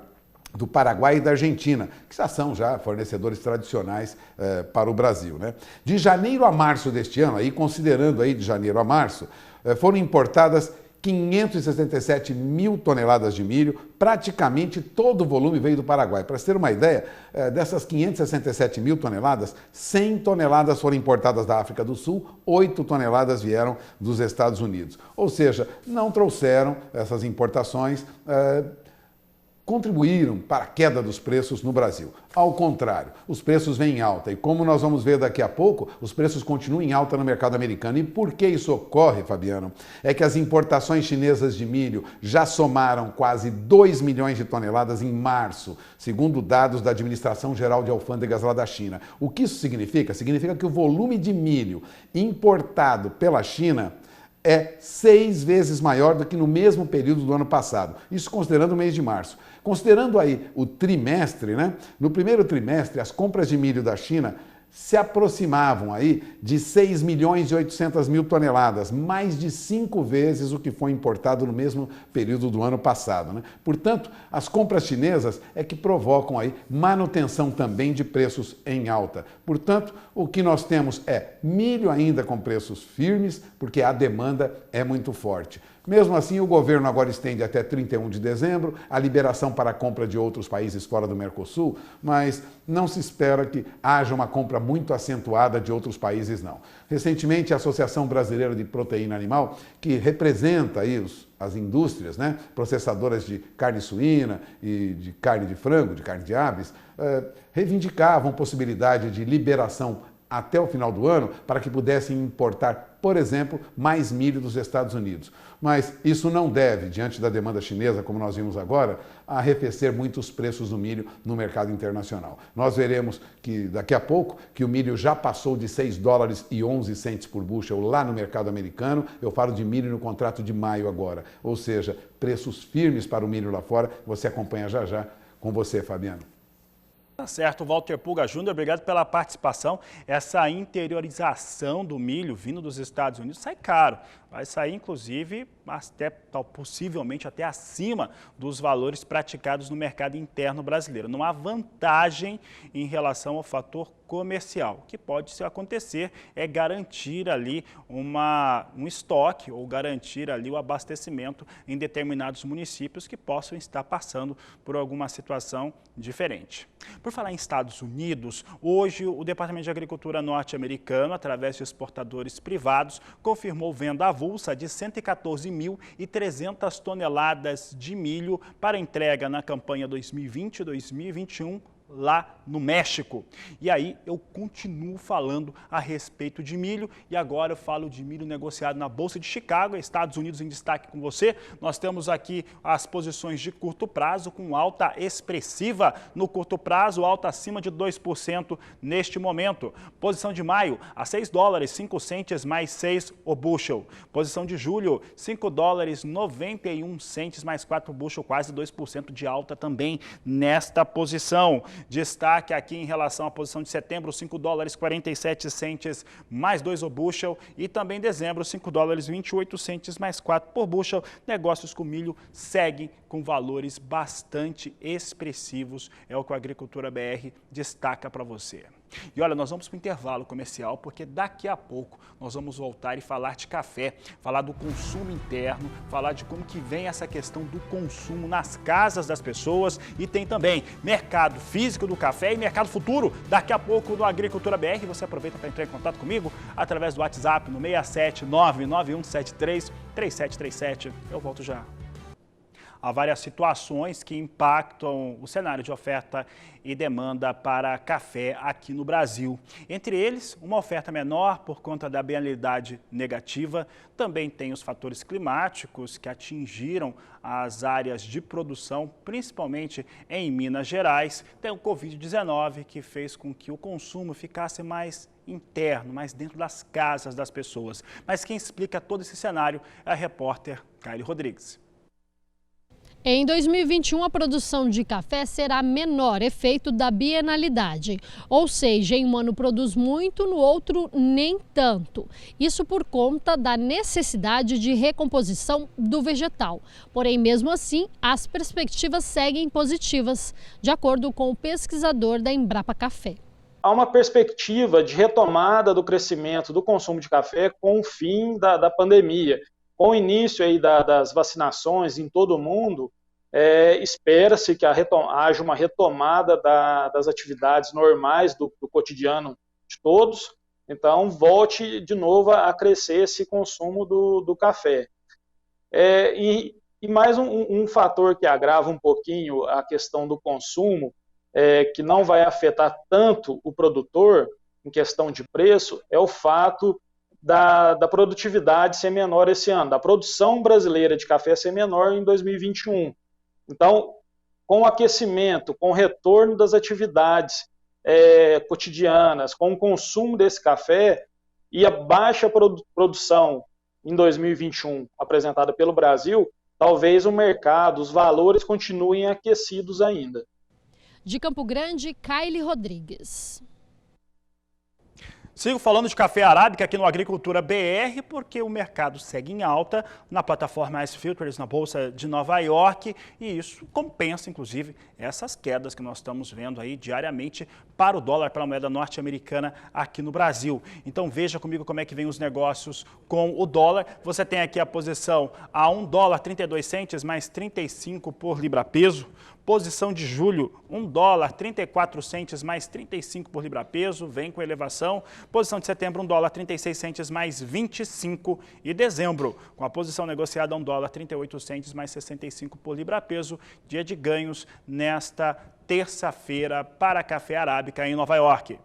do Paraguai e da Argentina, que já são fornecedores tradicionais para o Brasil, né? De janeiro a março deste ano, aí considerando aí de janeiro a março, foram importadas 567 mil toneladas de milho, praticamente todo o volume veio do Paraguai. Para você ter uma ideia, dessas 567 mil toneladas, 100 toneladas foram importadas da África do Sul, 8 toneladas vieram dos Estados Unidos. Ou seja, não trouxeram essas importações, contribuíram para a queda dos preços no Brasil. Ao contrário, os preços vêm em alta e, como nós vamos ver daqui a pouco, os preços continuam em alta no mercado americano. E por que isso ocorre, Fabiano? É que as importações chinesas de milho já somaram quase 2 milhões de toneladas em março, segundo dados da Administração Geral de Alfândegas lá da China. O que isso significa? Significa que o volume de milho importado pela China é 6 vezes maior do que no mesmo período do ano passado. Isso considerando o mês de março. Considerando aí o trimestre, né? No primeiro trimestre, as compras de milho da China se aproximavam aí de 6 milhões e 800 mil toneladas, mais de 5 vezes o que foi importado no mesmo período do ano passado, né? Portanto, as compras chinesas é que provocam aí manutenção também de preços em alta. Portanto, o que nós temos é milho ainda com preços firmes, porque a demanda é muito forte. Mesmo assim, o governo agora estende até 31 de dezembro a liberação para a compra de outros países fora do Mercosul, mas não se espera que haja uma compra muito acentuada de outros países, não. Recentemente, a Associação Brasileira de Proteína Animal, que representa aí as indústrias, né, processadoras de carne suína e de carne de frango, de carne de aves, reivindicavam possibilidade de liberação até o final do ano para que pudessem importar, por exemplo, mais milho dos Estados Unidos. Mas isso não deve, diante da demanda chinesa, como nós vimos agora, arrefecer muito os preços do milho no mercado internacional. Nós veremos que daqui a pouco que o milho já passou de 6 dólares e 11 centes por bushel lá no mercado americano. Eu falo de milho no contrato de maio agora, ou seja, preços firmes para o milho lá fora. Você acompanha já já com você, Fabiano. Tá certo, Walter Pulga Júnior, obrigado pela participação. Essa interiorização do milho vindo dos Estados Unidos sai caro. Vai sair, inclusive, até, possivelmente até acima dos valores praticados no mercado interno brasileiro. Não há vantagem em relação ao fator comercial. O que pode acontecer é garantir ali um estoque ou garantir ali o abastecimento em determinados municípios que possam estar passando por alguma situação diferente. Por falar em Estados Unidos, hoje o Departamento de Agricultura norte-americano, através de exportadores privados, confirmou venda avulsa de 114.300 toneladas de milho para entrega na campanha 2020-2021 lá no México. E aí eu continuo falando a respeito de milho e agora eu falo de milho negociado na Bolsa de Chicago, Estados Unidos em destaque com você. Nós temos aqui as posições de curto prazo com alta expressiva no curto prazo, alta acima de 2% neste momento. Posição de maio a 6 dólares 5 centes mais 6 o bushel. Posição de julho 5 dólares 91 centes mais 4 o bushel, quase 2% de alta também nesta posição. Destaque aqui em relação à posição de setembro, 5 dólares 47 centes mais 2 o bushel e também dezembro, 5 dólares 28 centes mais 4 por bushel. Negócios com milho seguem com valores bastante expressivos, é o que a Agricultura BR destaca para você. E olha, nós vamos para o intervalo comercial, porque daqui a pouco nós vamos voltar e falar de café, falar do consumo interno, falar de como que vem essa questão do consumo nas casas das pessoas e tem também mercado físico do café e mercado futuro. Daqui a pouco no Agricultura BR, você aproveita para entrar em contato comigo através do WhatsApp no 67991733737. Eu volto já. há várias situações que impactam o cenário de oferta e demanda para café aqui no Brasil. Entre eles, uma oferta menor por conta da bienalidade negativa. Também tem os fatores climáticos que atingiram as áreas de produção, principalmente em Minas Gerais. Tem o Covid-19 que fez com que o consumo ficasse mais interno, mais dentro das casas das pessoas. Mas quem explica todo esse cenário é a repórter Kaile Rodrigues. Em 2021, a produção de café será menor, efeito da bienalidade. Ou seja, em um ano produz muito, no outro nem tanto. Isso por conta da necessidade de recomposição do vegetal. Porém, mesmo assim, as perspectivas seguem positivas, de acordo com o pesquisador da Embrapa Café. Há uma perspectiva de retomada do crescimento do consumo de café com o fim da pandemia. Com o início aí das vacinações em todo o mundo, espera-se que haja uma retomada das atividades normais do cotidiano de todos, então volte de novo a crescer esse consumo do café. E mais um fator que agrava um pouquinho a questão do consumo, que não vai afetar tanto o produtor em questão de preço, é o fato da produtividade ser menor esse ano, da produção brasileira de café ser menor em 2021. Então, com o aquecimento, com o retorno das atividades cotidianas, com o consumo desse café e a baixa produção em 2021 apresentada pelo Brasil, talvez o mercado, os valores continuem aquecidos ainda. De Campo Grande, Kaile Rodrigues. Sigo falando de café arábica aqui no Agricultura BR, porque o mercado segue em alta na plataforma Ice Filters, na Bolsa de Nova York, e isso compensa, inclusive, essas quedas que nós estamos vendo aí diariamente para o dólar, para a moeda norte-americana aqui no Brasil. Então veja comigo como é que vem os negócios com o dólar. Você tem aqui a posição a $1,32 mais 35 por libra-peso. Posição de julho, $1,34 mais 35 por libra-peso, vem com elevação. Posição de setembro, $1,36 mais 25. E dezembro, com a posição negociada, $1,38 mais 65 por libra-peso. Dia de ganhos nesta terça-feira para café arábica em Nova York.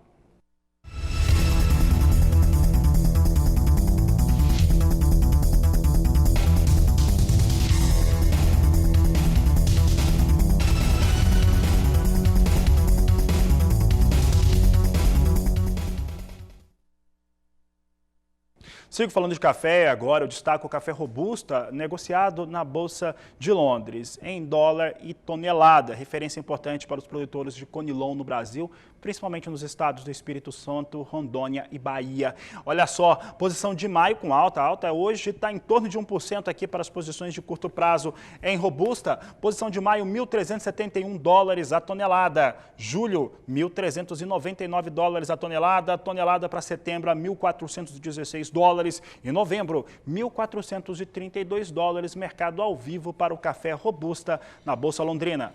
Sigo falando de café, agora eu destaco o café robusta, negociado na Bolsa de Londres, em dólar e tonelada, referência importante para os produtores de conilon no Brasil, principalmente nos estados do Espírito Santo, Rondônia e Bahia. Olha só, posição de maio com alta, hoje está em torno de 1% aqui para as posições de curto prazo em robusta, posição de maio $1.371 a tonelada, julho $1.399 a tonelada, tonelada para setembro a $1.416 e novembro $1.432, mercado ao vivo para o café robusta na Bolsa Londrina.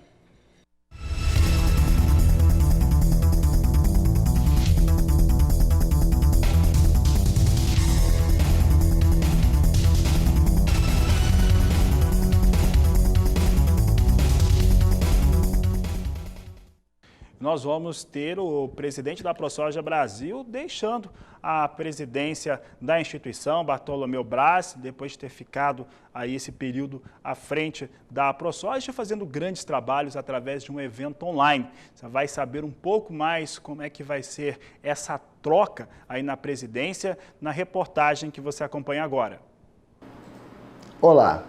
Nós vamos ter o presidente da ProSoja Brasil deixando a presidência da instituição, Bartolomeu Braz, depois de ter ficado aí esse período à frente da ProSoja, fazendo grandes trabalhos através de um evento online. Você vai saber um pouco mais como é que vai ser essa troca aí na presidência, na reportagem que você acompanha agora. Olá.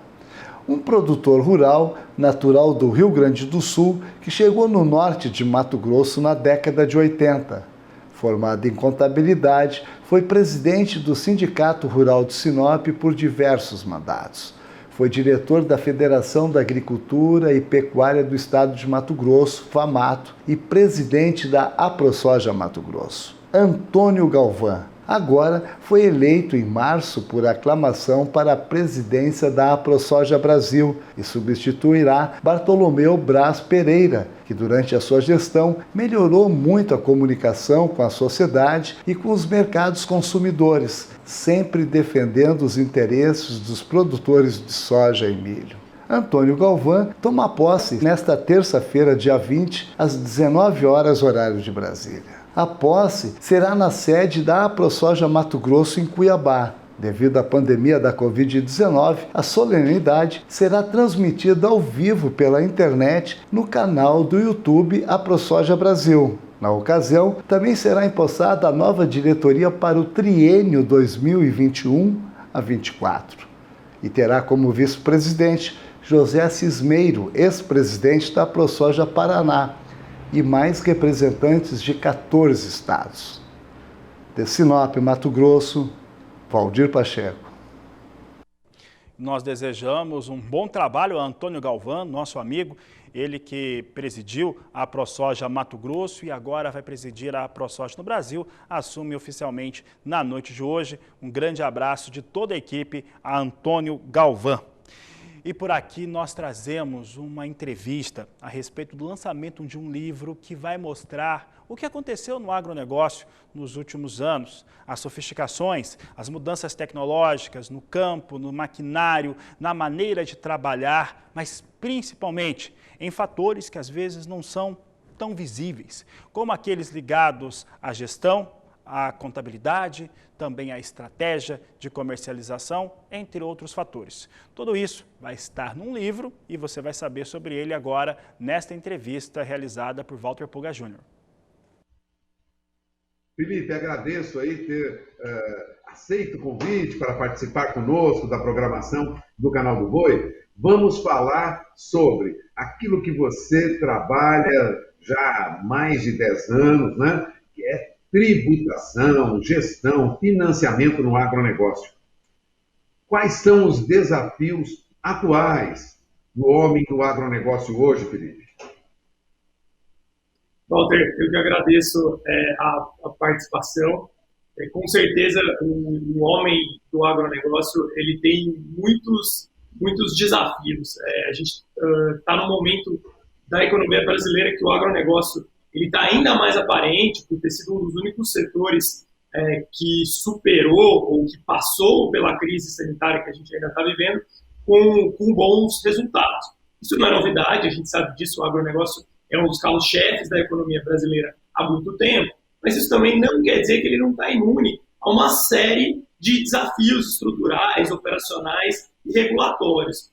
Um produtor rural, natural do Rio Grande do Sul, que chegou no norte de Mato Grosso na década de 80. Formado em contabilidade, foi presidente do Sindicato Rural de Sinop por diversos mandatos. Foi diretor da Federação da Agricultura e Pecuária do Estado de Mato Grosso, FAMATO, e presidente da AProSoja Mato Grosso. Antônio Galvão. Agora foi eleito em março por aclamação para a presidência da AProSoja Brasil e substituirá Bartolomeu Braz Pereira, que durante a sua gestão melhorou muito a comunicação com a sociedade e com os mercados consumidores, sempre defendendo os interesses dos produtores de soja e milho. Antônio Galvão toma posse nesta terça-feira, dia 20, às 19 horas, horário de Brasília. A posse será na sede da AproSoja Mato Grosso, em Cuiabá. Devido à pandemia da Covid-19, a solenidade será transmitida ao vivo pela internet no canal do YouTube AproSoja Brasil. Na ocasião, também será empossada a nova diretoria para o triênio 2021 a 24. E terá como vice-presidente José Cismeiro, ex-presidente da AproSoja Paraná, e mais representantes de 14 estados. De Sinop, Mato Grosso, Valdir Pacheco. Nós desejamos um bom trabalho a Antônio Galvão, nosso amigo, ele que presidiu a AproSoja Mato Grosso e agora vai presidir a AproSoja no Brasil, assume oficialmente na noite de hoje. Um grande abraço de toda a equipe a Antônio Galvão. E por aqui nós trazemos uma entrevista a respeito do lançamento de um livro que vai mostrar o que aconteceu no agronegócio nos últimos anos, as sofisticações, as mudanças tecnológicas no campo, no maquinário, na maneira de trabalhar, mas principalmente em fatores que às vezes não são tão visíveis, como aqueles ligados à gestão, à contabilidade, também à estratégia de comercialização, entre outros fatores. Tudo isso vai estar num livro e você vai saber sobre ele agora nesta entrevista realizada por Walter Puga Júnior. Felipe, agradeço aí ter aceito o convite para participar conosco da programação do Canal do Boi. Vamos falar sobre aquilo que você trabalha já há mais de 10 anos, né? Que é tributação, gestão, financiamento no agronegócio. Quais são os desafios atuais do homem do agronegócio hoje, Felipe? Walter, eu que agradeço a participação. Com certeza, o homem do agronegócio ele tem muitos desafios. A gente está no momento da economia brasileira que o agronegócio ele está ainda mais aparente por ter sido um dos únicos setores que superou ou que passou pela crise sanitária que a gente ainda está vivendo com bons resultados. Isso não é novidade, a gente sabe disso, o agronegócio é um dos carros-chefes da economia brasileira há muito tempo, mas isso também não quer dizer que ele não está imune a uma série de desafios estruturais, operacionais e regulatórios.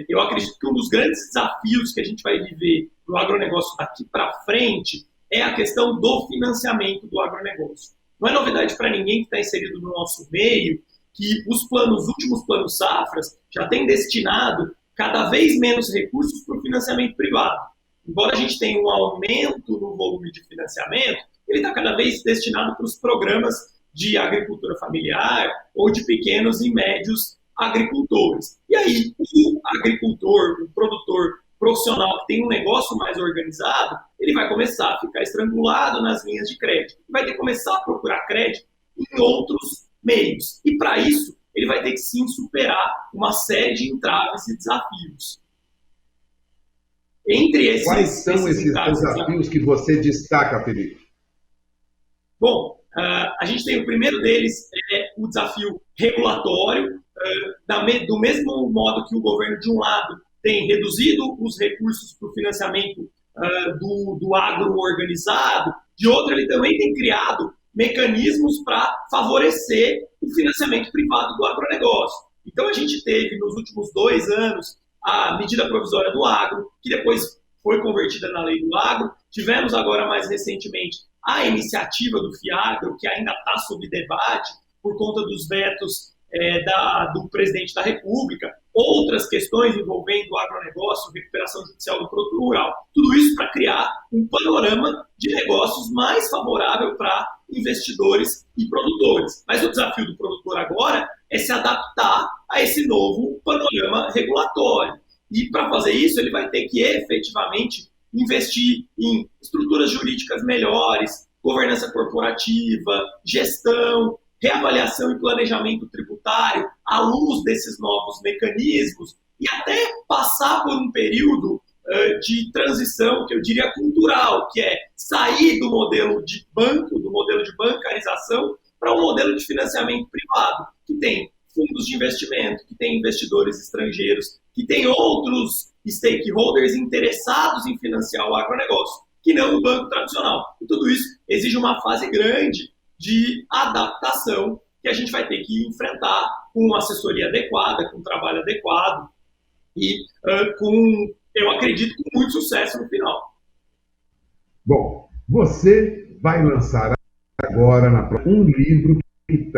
Eu acredito que um dos grandes desafios que a gente vai viver no agronegócio daqui para frente é a questão do financiamento do agronegócio. Não é novidade para ninguém que está inserido no nosso meio que os últimos planos safras já têm destinado cada vez menos recursos para o financiamento privado. Embora a gente tenha um aumento no volume de financiamento, ele está cada vez destinado para os programas de agricultura familiar ou de pequenos e médios agricultores. E aí, o agricultor, o produtor profissional que tem um negócio mais organizado, ele vai começar a ficar estrangulado nas linhas de crédito. Vai ter que começar a procurar crédito em outros meios. E para isso, ele vai ter que sim superar uma série de entraves e desafios. Quais são esses desafios que você destaca, Felipe? Bom, a gente tem o primeiro deles, o desafio regulatório, do mesmo modo que o governo, de um lado, tem reduzido os recursos para o financiamento do agro organizado, de outro, ele também tem criado mecanismos para favorecer o financiamento privado do agronegócio. Então, a gente teve, nos últimos 2 anos, a medida provisória do agro, que depois foi convertida na lei do agro. Tivemos agora, mais recentemente, a iniciativa do FIAGRO, que ainda está sob debate por conta dos vetos do presidente da República, outras questões envolvendo o agronegócio, recuperação judicial do produto rural. Tudo isso para criar um panorama de negócios mais favorável para investidores e produtores. Mas o desafio do produtor agora é se adaptar a esse novo panorama regulatório. E para fazer isso, ele vai ter que efetivamente investir em estruturas jurídicas melhores, governança corporativa, gestão, reavaliação e planejamento tributário à luz desses novos mecanismos e até passar por um período de transição, que eu diria cultural, que é sair do modelo de banco, do modelo de bancarização, para um modelo de financiamento privado, que tem fundos de investimento, que tem investidores estrangeiros que tem outros stakeholders interessados em financiar o agronegócio, que não o banco tradicional. E tudo isso exige uma fase grande de adaptação que a gente vai ter que enfrentar com assessoria adequada, com trabalho adequado e eu acredito, com muito sucesso no final. Bom, você vai lançar agora um livro que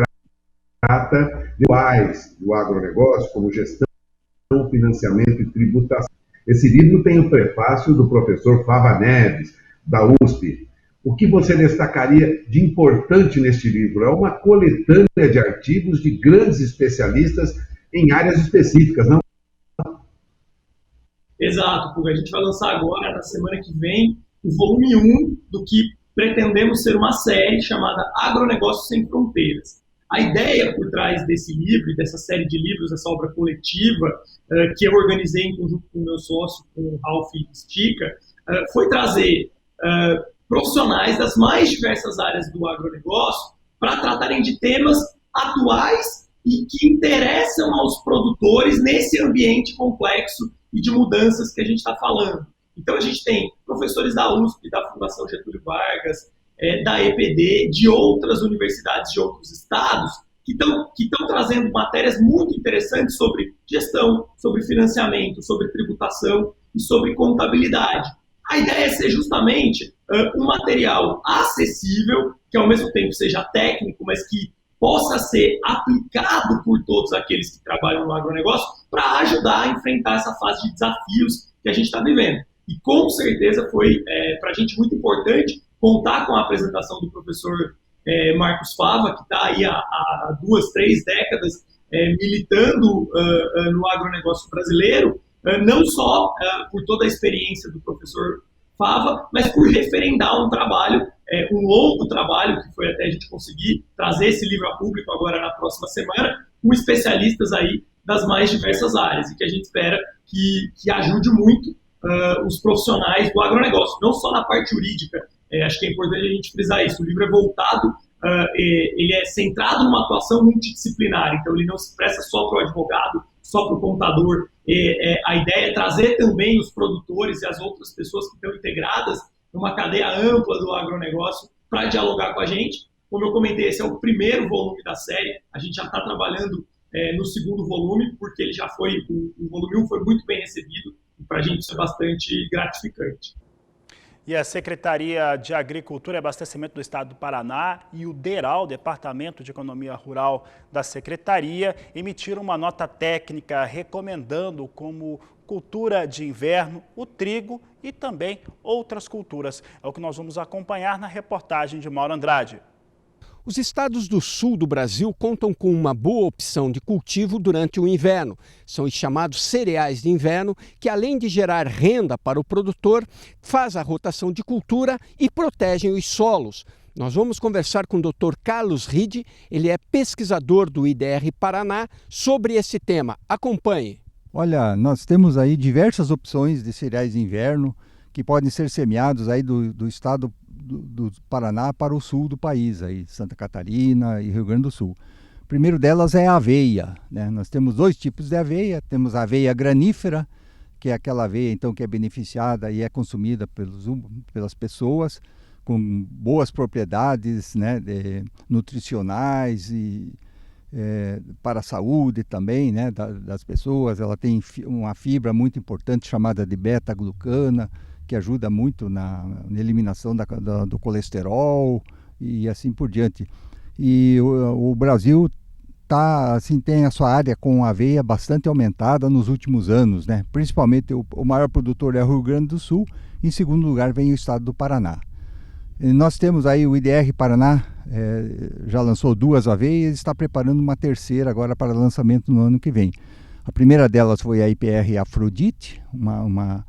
trata de quais do agronegócio, como gestão, financiamento e tributação. Esse livro tem o prefácio do professor Fava Neves, da USP. O que você destacaria de importante neste livro? É uma coletânea de artigos de grandes especialistas em áreas específicas, não? Exato, porque a gente vai lançar agora, na semana que vem, o volume 1 do que pretendemos ser uma série chamada Agronegócio Sem Fronteiras. A ideia por trás desse livro, dessa série de livros, essa obra coletiva, que eu organizei em conjunto com o meu sócio, com o Ralph Stica, foi trazer profissionais das mais diversas áreas do agronegócio para tratarem de temas atuais e que interessam aos produtores nesse ambiente complexo e de mudanças que a gente está falando. Então, a gente tem professores da USP, da Fundação Getúlio Vargas, da EPD, de outras universidades de outros estados, que estão trazendo matérias muito interessantes sobre gestão, sobre financiamento, sobre tributação e sobre contabilidade. A ideia é ser justamente um material acessível, que ao mesmo tempo seja técnico, mas que possa ser aplicado por todos aqueles que trabalham no agronegócio para ajudar a enfrentar essa fase de desafios que a gente está vivendo. E com certeza foi para a gente muito importante contar com a apresentação do professor Marcos Fava, que está aí há 2, 3 décadas militando no agronegócio brasileiro, não só por toda a experiência do professor Fava, mas por referendar um trabalho, um longo trabalho, que foi até a gente conseguir trazer esse livro a público agora na próxima semana, com especialistas aí das mais diversas áreas, e que a gente espera que ajude muito os profissionais do agronegócio, não só na parte jurídica. Acho que é importante a gente frisar isso. O livro é voltado, ele é centrado numa atuação multidisciplinar, então ele não se presta só para o advogado, só para o contador. A ideia é trazer também os produtores e as outras pessoas que estão integradas numa cadeia ampla do agronegócio para dialogar com a gente. Como eu comentei, esse é o primeiro volume da série, a gente já está trabalhando no segundo volume, porque ele já foi, o volume 1 foi muito bem recebido, e para a gente isso é bastante gratificante. E a Secretaria de Agricultura e Abastecimento do Estado do Paraná e o DERAL, Departamento de Economia Rural da Secretaria, emitiram uma nota técnica recomendando como cultura de inverno o trigo e também outras culturas. É o que nós vamos acompanhar na reportagem de Mauro Andrade. Os estados do sul do Brasil contam com uma boa opção de cultivo durante o inverno. São os chamados cereais de inverno, que além de gerar renda para o produtor, faz a rotação de cultura e protegem os solos. Nós vamos conversar com o Dr. Carlos Ride, ele é pesquisador do IDR Paraná, sobre esse tema. Acompanhe. Olha, nós temos aí diversas opções de cereais de inverno que podem ser semeados aí do estado do Paraná para o sul do país, aí Santa Catarina e Rio Grande do Sul. O primeiro delas é a aveia, né? Nós temos 2 tipos de aveia. Temos a aveia granífera, que é aquela aveia então que é beneficiada e é consumida pelas pessoas, com boas propriedades, né, nutricionais e para a saúde também, né, das pessoas. Ela tem uma fibra muito importante chamada de beta-glucana, que ajuda muito na eliminação do colesterol e assim por diante. E o Brasil tem a sua área com aveia bastante aumentada nos últimos anos, né? Principalmente o maior produtor é o Rio Grande do Sul, em segundo lugar vem o estado do Paraná. E nós temos aí o IDR Paraná, já lançou 2 aveias e está preparando uma terceira agora para lançamento no ano que vem. A primeira delas foi a IPR Afrodite, uma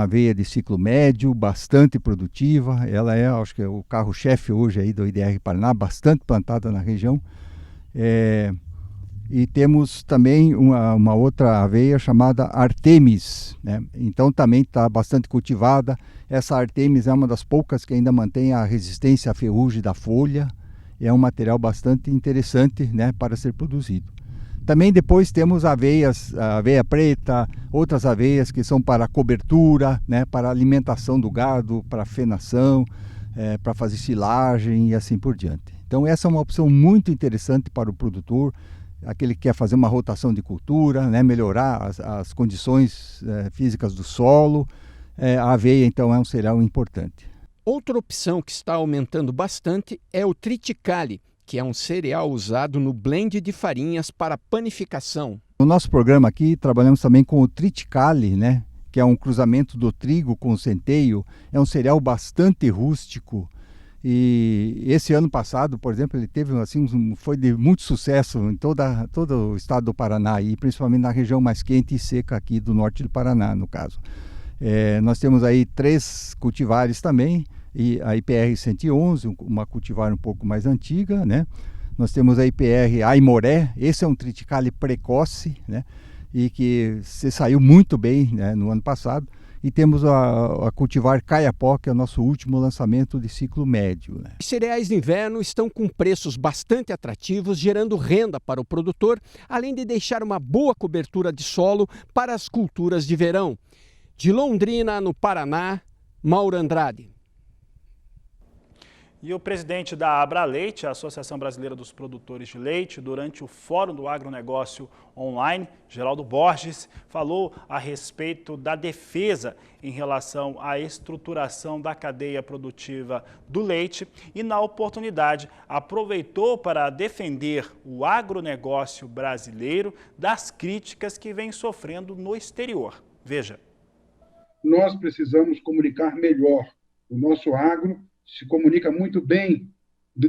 aveia de ciclo médio, bastante produtiva. Ela acho que é o carro-chefe hoje aí do IDR Paraná, bastante plantada na região. E temos também uma outra aveia chamada Artemis, né? Então também está bastante cultivada. Essa Artemis é uma das poucas que ainda mantém a resistência à ferrugem da folha. É um material bastante interessante, né, para ser produzido. Também depois temos aveias, a aveia preta, outras aveias que são para cobertura, né, para alimentação do gado, para fenação, para fazer silagem e assim por diante. Então essa é uma opção muito interessante para o produtor, aquele que quer fazer uma rotação de cultura, né, melhorar as condições físicas do solo. A aveia então é um cereal importante. Outra opção que está aumentando bastante é o triticale, que é um cereal usado no blend de farinhas para panificação. No nosso programa aqui trabalhamos também com o triticale, né, que é um cruzamento do trigo com o centeio. É um cereal bastante rústico e esse ano passado, por exemplo, ele teve foi de muito sucesso em todo o estado do Paraná e principalmente na região mais quente e seca aqui do norte do Paraná, no caso. Nós temos aí 3 cultivares também, e a IPR 111, uma cultivar um pouco mais antiga, né? Nós temos a IPR Aimoré, esse é um triticale precoce, né? E que se saiu muito bem, né, no ano passado. E temos a cultivar Caiapó, que é o nosso último lançamento de ciclo médio, né? Os cereais de inverno estão com preços bastante atrativos, gerando renda para o produtor, além de deixar uma boa cobertura de solo para as culturas de verão. De Londrina, no Paraná, Mauro Andrade. E o presidente da Abraleite, a Associação Brasileira dos Produtores de Leite, durante o Fórum do Agronegócio Online, Geraldo Borges, falou a respeito da defesa em relação à estruturação da cadeia produtiva do leite e, na oportunidade, aproveitou para defender o agronegócio brasileiro das críticas que vem sofrendo no exterior. Veja. Nós precisamos comunicar melhor. O nosso agro se comunica muito bem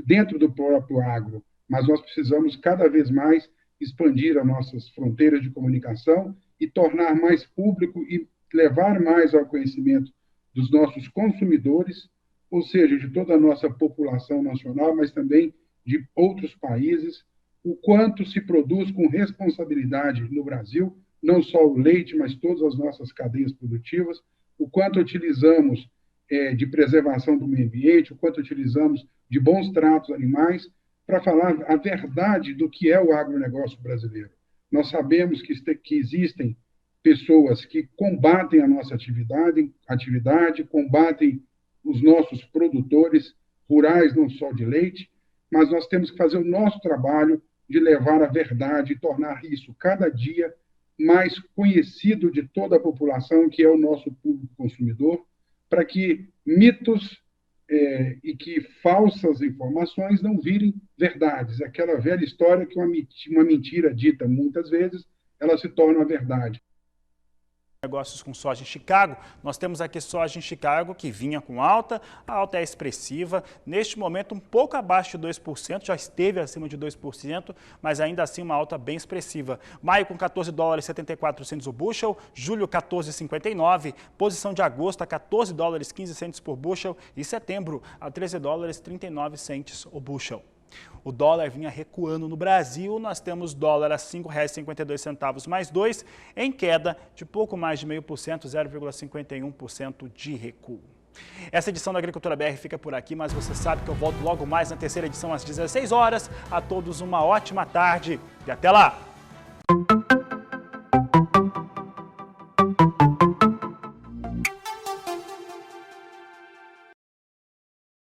dentro do próprio agro, mas nós precisamos cada vez mais expandir as nossas fronteiras de comunicação e tornar mais público e levar mais ao conhecimento dos nossos consumidores, ou seja, de toda a nossa população nacional, mas também de outros países, o quanto se produz com responsabilidade no Brasil, não só o leite, mas todas as nossas cadeias produtivas, o quanto utilizamos de preservação do meio ambiente, o quanto utilizamos de bons tratos animais, para falar a verdade do que é o agronegócio brasileiro. Nós sabemos que existem pessoas que combatem a nossa atividade, combatem os nossos produtores rurais, não só de leite, mas nós temos que fazer o nosso trabalho de levar a verdade e tornar isso cada dia mais conhecido de toda a população, que é o nosso público consumidor, para que mitos e que falsas informações não virem verdades. Aquela velha história que uma mentira dita muitas vezes, ela se torna verdade. Negócios com soja em Chicago, nós temos aqui soja em Chicago que vinha com alta, a alta é expressiva, neste momento um pouco abaixo de 2%, já esteve acima de 2%, mas ainda assim uma alta bem expressiva. Maio com 14 dólares 74 centos o bushel, julho 14,59, posição de agosto a 14 dólares 15 centos por bushel e setembro a 13 dólares 39 centos o bushel. O dólar vinha recuando no Brasil, nós temos dólar a R$ 5,52 mais 2, em queda de pouco mais de 0,5%, 0,51% de recuo. Essa edição da Agricultura BR fica por aqui, mas você sabe que eu volto logo mais na terceira edição às 16 horas. A todos uma ótima tarde e até lá!